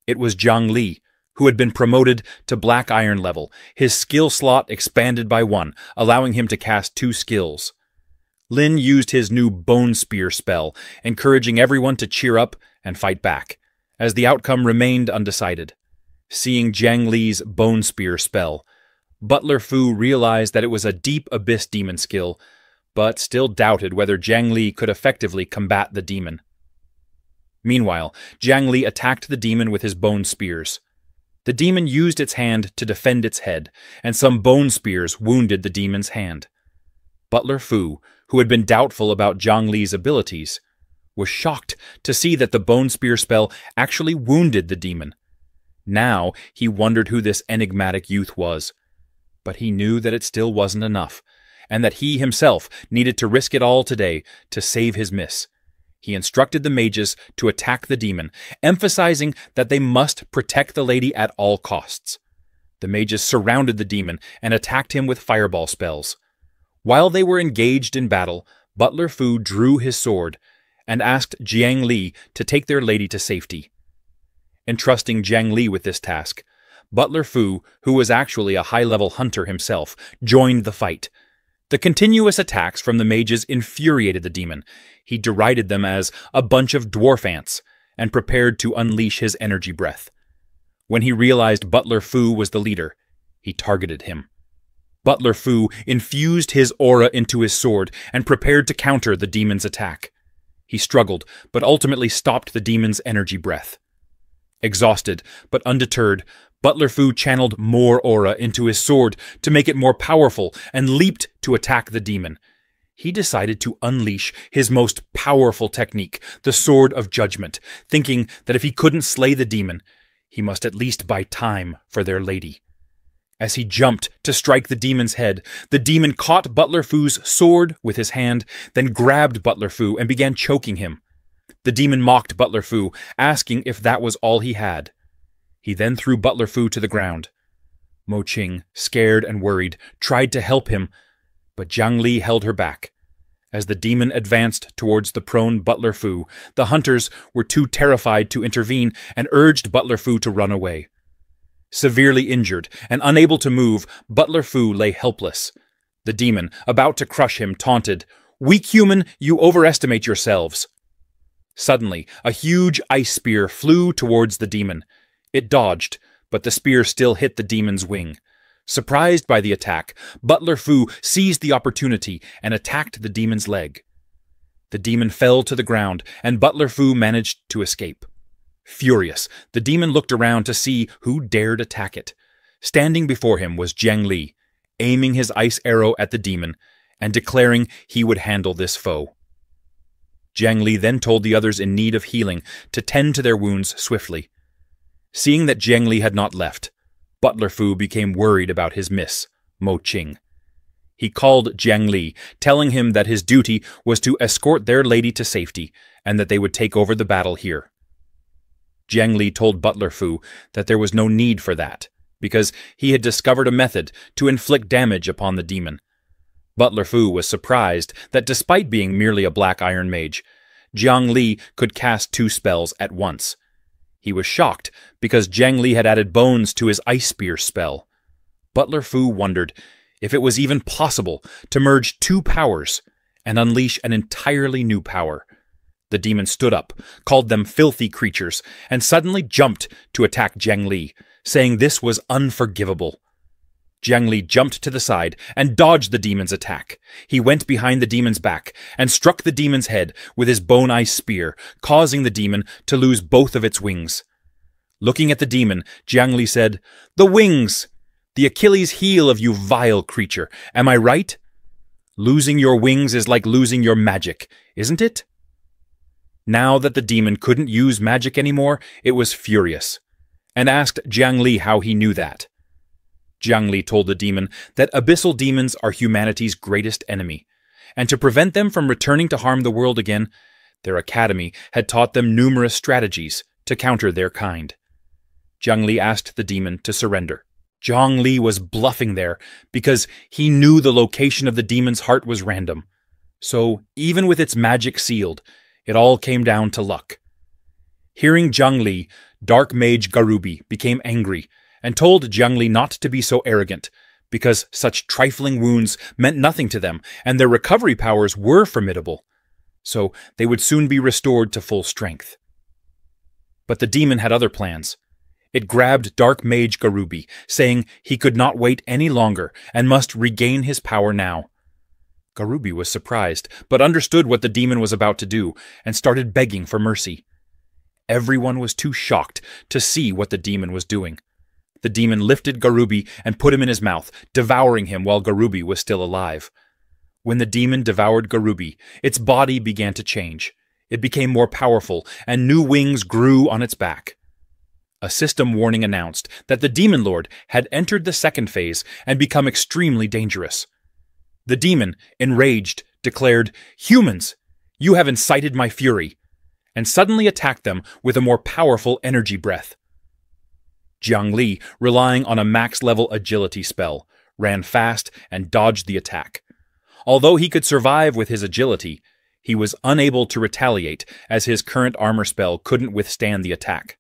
It was Zhang Li, who had been promoted to Black Iron level, his skill slot expanded by 1, allowing him to cast 2 skills. Lin used his new Bone Spear spell, encouraging everyone to cheer up and fight back, as the outcome remained undecided. Seeing Zhang Li's Bone Spear spell, Butler Fu realized that it was a deep abyss demon skill, but still doubted whether Zhang Li could effectively combat the demon. Meanwhile, Zhang Li attacked the demon with his bone spears. The demon used its hand to defend its head, and some bone spears wounded the demon's hand. Butler Fu, who had been doubtful about Zhang Li's abilities, was shocked to see that the bone spear spell actually wounded the demon. Now he wondered who this enigmatic youth was, but he knew that it still wasn't enough, and that he himself needed to risk it all today to save his miss. He instructed the mages to attack the demon, emphasizing that they must protect the lady at all costs. The mages surrounded the demon and attacked him with fireball spells. While they were engaged in battle, Butler Fu drew his sword and asked Jiang Li to take their lady to safety. Entrusting Jiang Li with this task, Butler Fu, who was actually a high-level hunter himself, joined the fight. The continuous attacks from the mages infuriated the demon. He derided them as a bunch of dwarf ants and prepared to unleash his energy breath. When he realized Butler Fu was the leader, he targeted him. Butler Fu infused his aura into his sword and prepared to counter the demon's attack. He struggled, but ultimately stopped the demon's energy breath. Exhausted, but undeterred, Butler Fu channeled more aura into his sword to make it more powerful and leaped to attack the demon. He decided to unleash his most powerful technique, the Sword of Judgment, thinking that if he couldn't slay the demon, he must at least buy time for their lady. As he jumped to strike the demon's head, the demon caught Butler Fu's sword with his hand, then grabbed Butler Fu and began choking him. The demon mocked Butler Fu, asking if that was all he had. He then threw Butler Fu to the ground. Mo-Ching, scared and worried, tried to help him, but Zhang Li held her back. As the demon advanced towards the prone Butler Fu, the hunters were too terrified to intervene and urged Butler Fu to run away. Severely injured and unable to move, Butler Fu lay helpless. The demon, about to crush him, taunted, "Weak human, you overestimate yourselves." Suddenly, a huge ice spear flew towards the demon. It dodged, but the spear still hit the demon's wing. Surprised by the attack, Butler Fu seized the opportunity and attacked the demon's leg. The demon fell to the ground, and Butler Fu managed to escape. Furious, the demon looked around to see who dared attack it. Standing before him was Zhang Li, aiming his ice arrow at the demon and declaring he would handle this foe. Zhang Li then told the others in need of healing to tend to their wounds swiftly. Seeing that Zhang Li had not left, Butler Fu became worried about his miss, Mo-Ching. He called Zhang Li, telling him that his duty was to escort their lady to safety and that they would take over the battle here. Zhang Li told Butler Fu that there was no need for that, because he had discovered a method to inflict damage upon the demon. Butler Fu was surprised that despite being merely a black iron mage, Zhang Li could cast 2 spells at once. He was shocked because Zhang Li had added bones to his ice spear spell. Butler Fu wondered if it was even possible to merge 2 powers and unleash an entirely new power. The demon stood up, called them filthy creatures, and suddenly jumped to attack Zhang Li, saying this was unforgivable. Zhang Li jumped to the side and dodged the demon's attack. He went behind the demon's back and struck the demon's head with his bone ice spear, causing the demon to lose both of its wings. Looking at the demon, Jiang Li said, "The wings! The Achilles heel of you vile creature. Am I right? Losing your wings is like losing your magic, isn't it?" Now that the demon couldn't use magic anymore, it was furious, and asked Jiang Li how he knew that. Jiang Li told the demon that abyssal demons are humanity's greatest enemy, and to prevent them from returning to harm the world again, their academy had taught them numerous strategies to counter their kind. Jiang Li asked the demon to surrender. Jiang Li was bluffing there because he knew the location of the demon's heart was random. So, even with its magic sealed, it all came down to luck. Hearing Jiang Li, Dark Mage Garubi became angry and told Jiang Li not to be so arrogant, because such trifling wounds meant nothing to them and their recovery powers were formidable, so they would soon be restored to full strength. But the demon had other plans. It grabbed Dark Mage Garubi, saying he could not wait any longer and must regain his power now. Garubi was surprised, but understood what the demon was about to do and started begging for mercy. Everyone was too shocked to see what the demon was doing. The demon lifted Garubi and put him in his mouth, devouring him while Garubi was still alive. When the demon devoured Garubi, its body began to change. It became more powerful, and new wings grew on its back. A system warning announced that the Demon Lord had entered the second phase and become extremely dangerous. The demon, enraged, declared, "Humans, you have incited my fury," and suddenly attacked them with a more powerful energy breath. Jiang Li, relying on a max-level agility spell, ran fast and dodged the attack. Although he could survive with his agility, he was unable to retaliate as his current armor spell couldn't withstand the attack.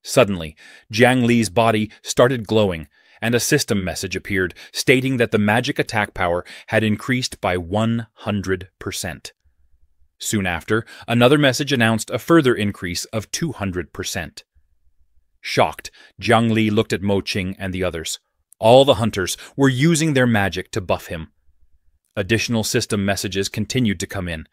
Suddenly, Jiang Li's body started glowing, and a system message appeared stating that the magic attack power had increased by 100%. Soon after, another message announced a further increase of 200%. Shocked, Jiang Li looked at Mo Qing and the others. All the hunters were using their magic to buff him. Additional system messages continued to come in.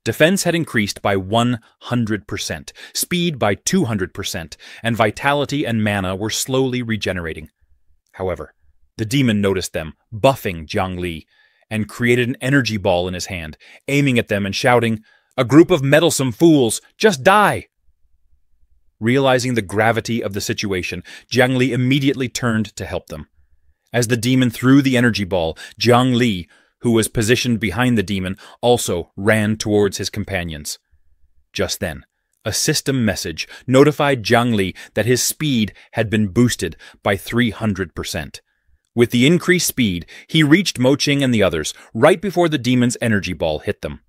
Defense had increased by 100%, speed by 200%, and vitality and mana were slowly regenerating. However, the demon noticed them, buffing Jiang Li, and created an energy ball in his hand, aiming at them and shouting, "A group of meddlesome fools, just die!" Realizing the gravity of the situation, Jiang Li immediately turned to help them. As the demon threw the energy ball, Jiang Li, who was positioned behind the demon, also ran towards his companions. Just then, a system message notified Jiang Li that his speed had been boosted by 300%. With the increased speed, he reached Mo Qing and the others right before the demon's energy ball hit them.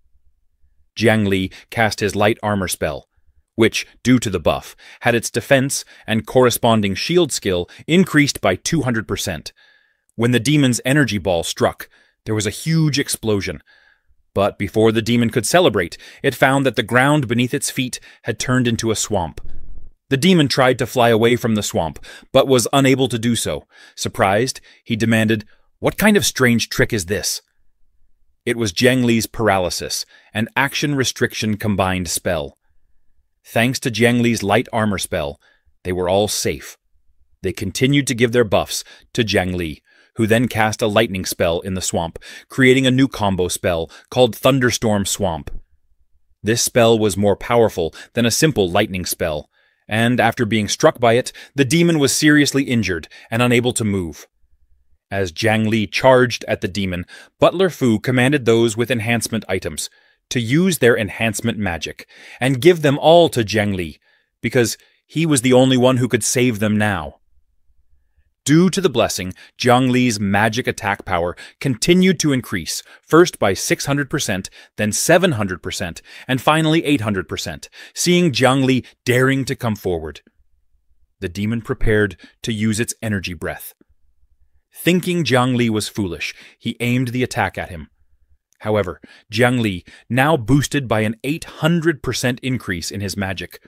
Jiang Li cast his light armor spell, which, due to the buff, had its defense and corresponding shield skill increased by 200%. When the demon's energy ball struck, there was a huge explosion. But before the demon could celebrate, it found that the ground beneath its feet had turned into a swamp. The demon tried to fly away from the swamp, but was unable to do so. Surprised, he demanded, "What kind of strange trick is this?" It was Jiang Li's paralysis, an action restriction combined spell. Thanks to Jiang Li's light armor spell, they were all safe. They continued to give their buffs to Jiang Li, who then cast a lightning spell in the swamp, creating a new combo spell called Thunderstorm Swamp. This spell was more powerful than a simple lightning spell, and after being struck by it, the demon was seriously injured and unable to move. As Jiang Li charged at the demon, Butler Fu commanded those with enhancement items to use their enhancement magic and give them all to Jiang Li, because he was the only one who could save them now. Due to the blessing, Jiang Li's magic attack power continued to increase, first by 600%, then 700%, and finally 800%, seeing Jiang Li daring to come forward. The demon prepared to use its energy breath. Thinking Jiang Li was foolish, he aimed the attack at him. However, Jiang Li, now boosted by an 800% increase in his magic,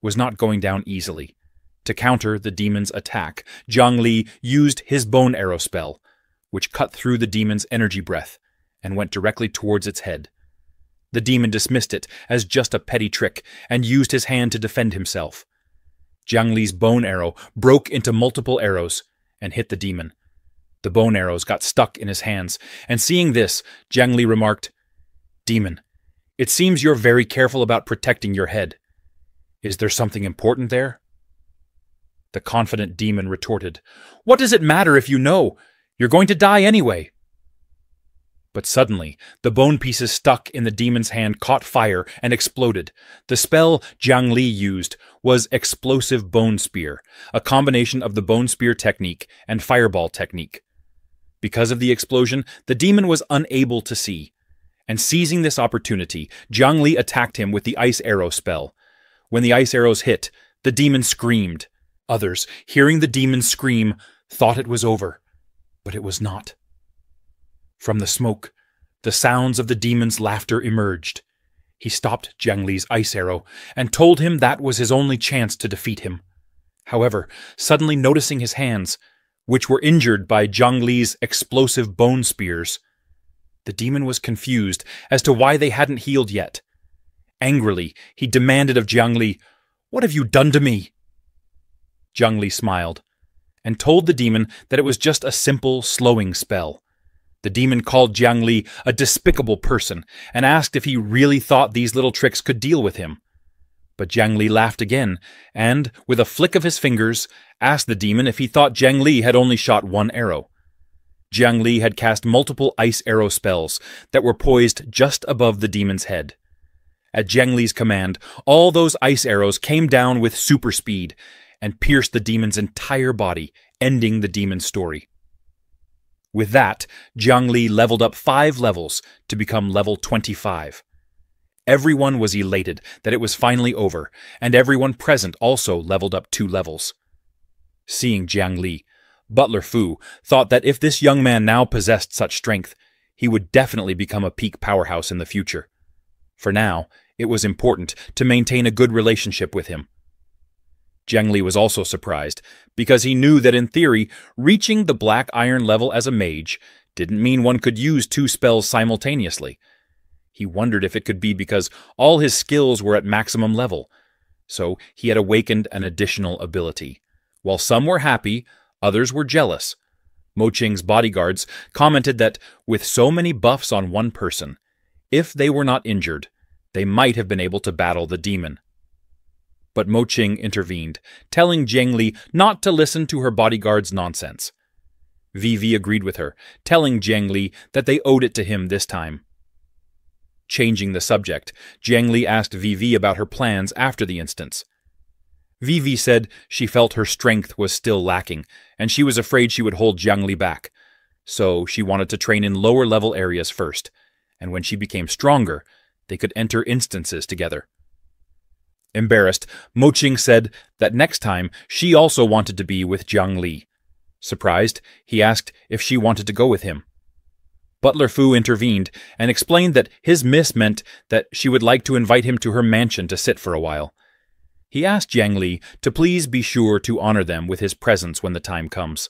was not going down easily. To counter the demon's attack, Jiang Li used his bone arrow spell, which cut through the demon's energy breath and went directly towards its head. The demon dismissed it as just a petty trick and used his hand to defend himself. Jiang Li's bone arrow broke into multiple arrows and hit the demon. The bone arrows got stuck in his hands, and seeing this, Jiang Li remarked, "Demon, it seems you're very careful about protecting your head. Is there something important there?" The confident demon retorted, "What does it matter if you know? You're going to die anyway." But suddenly, the bone pieces stuck in the demon's hand caught fire and exploded. The spell Jiang Li used was Explosive Bone Spear, a combination of the Bone Spear technique and Fireball technique. Because of the explosion, the demon was unable to see. And seizing this opportunity, Jiang Li attacked him with the Ice Arrow spell. When the ice arrows hit, the demon screamed. Others, hearing the demon scream, thought it was over, but it was not. From the smoke, the sounds of the demon's laughter emerged. He stopped Jiang Li's ice arrow and told him that was his only chance to defeat him. However, suddenly noticing his hands, which were injured by Jiang Li's explosive bone spears, the demon was confused as to why they hadn't healed yet. Angrily, he demanded of Jiang Li, "What have you done to me?" Jiang Li smiled and told the demon that it was just a simple slowing spell. The demon called Jiang Li a despicable person and asked if he really thought these little tricks could deal with him. But Jiang Li laughed again and, with a flick of his fingers, asked the demon if he thought Jiang Li had only shot one arrow. Jiang Li had cast multiple ice arrow spells that were poised just above the demon's head. At Jiang Li's command, all those ice arrows came down with super speed and pierced the demon's entire body, ending the demon's story. With that, Jiang Li leveled up 5 levels to become level 25. Everyone was elated that it was finally over, and everyone present also leveled up 2 levels. Seeing Jiang Li, Butler Fu thought that if this young man now possessed such strength, he would definitely become a peak powerhouse in the future. For now, it was important to maintain a good relationship with him. Jiang Li was also surprised, because he knew that in theory, reaching the Black Iron level as a mage didn't mean one could use 2 spells simultaneously. He wondered if it could be because all his skills were at maximum level, so he had awakened an additional ability. While some were happy, others were jealous. Mo Qing's bodyguards commented that with so many buffs on one person, if they were not injured, they might have been able to battle the demon. But Mo Qing intervened, telling Jiang Li not to listen to her bodyguard's nonsense. Vivi agreed with her, telling Jiang Li that they owed it to him this time. Changing the subject, Jiang Li asked Vivi about her plans after the instance. Vivi said she felt her strength was still lacking, and she was afraid she would hold Jiang Li back, so she wanted to train in lower-level areas first, and when she became stronger, they could enter instances together. Embarrassed, Mo Qing said that next time she also wanted to be with Jiang Li. Surprised, he asked if she wanted to go with him. Butler Fu intervened and explained that his miss meant that she would like to invite him to her mansion to sit for a while. He asked Jiang Li to please be sure to honor them with his presence when the time comes.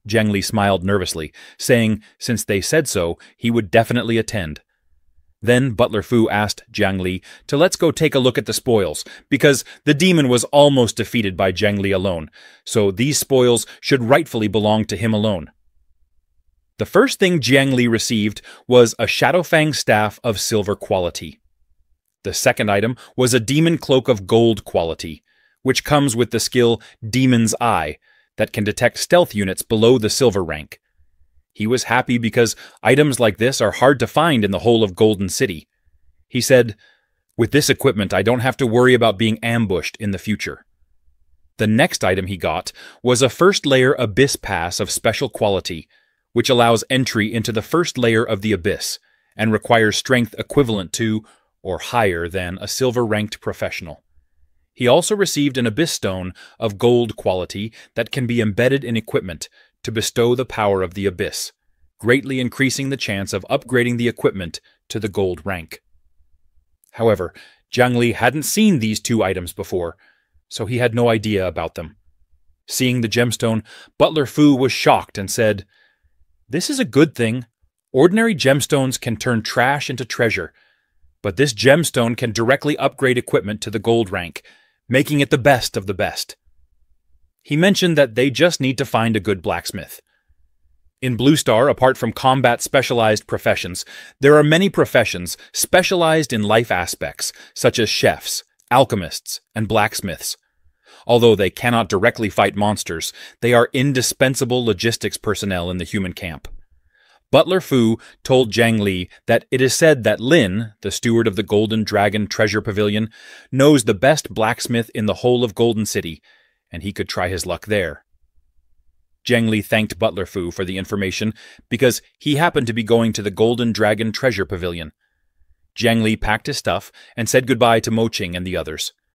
Jiang Li smiled nervously, saying since they said so, he would definitely attend. Then Butler Fu asked Jiang Li to let's go take a look at the spoils, because the demon was almost defeated by Jiang Li alone, so these spoils should rightfully belong to him alone. The first thing Jiang Li received was a Shadowfang staff of silver quality. The second item was a demon cloak of gold quality, which comes with the skill Demon's Eye that can detect stealth units below the silver rank. He was happy because items like this are hard to find in the whole of Golden City. He said, "With this equipment, I don't have to worry about being ambushed in the future." The next item he got was a first layer Abyss Pass of special quality, which allows entry into the first layer of the Abyss and requires strength equivalent to, or higher than, a silver-ranked professional. He also received an Abyss Stone of gold quality that can be embedded in equipment to bestow the power of the Abyss, greatly increasing the chance of upgrading the equipment to the gold rank. However, Jiang Li hadn't seen these 2 items before, so he had no idea about them. Seeing the gemstone, Butler Fu was shocked and said, "This is a good thing. Ordinary gemstones can turn trash into treasure, but this gemstone can directly upgrade equipment to the gold rank, making it the best of the best. He mentioned that they just need to find a good blacksmith. In Blue Star, apart from combat-specialized professions, there are many professions specialized in life aspects, such as chefs, alchemists, and blacksmiths. Although they cannot directly fight monsters, they are indispensable logistics personnel in the human camp. Butler Fu told Jiang Li that it is said that Lin, the steward of the Golden Dragon Treasure Pavilion, knows the best blacksmith in the whole of Golden City, and he could try his luck there. Jiang Li thanked Butler Fu for the information because he happened to be going to the Golden Dragon Treasure Pavilion. Jiang Li packed his stuff and said goodbye to Mo Qing and the others.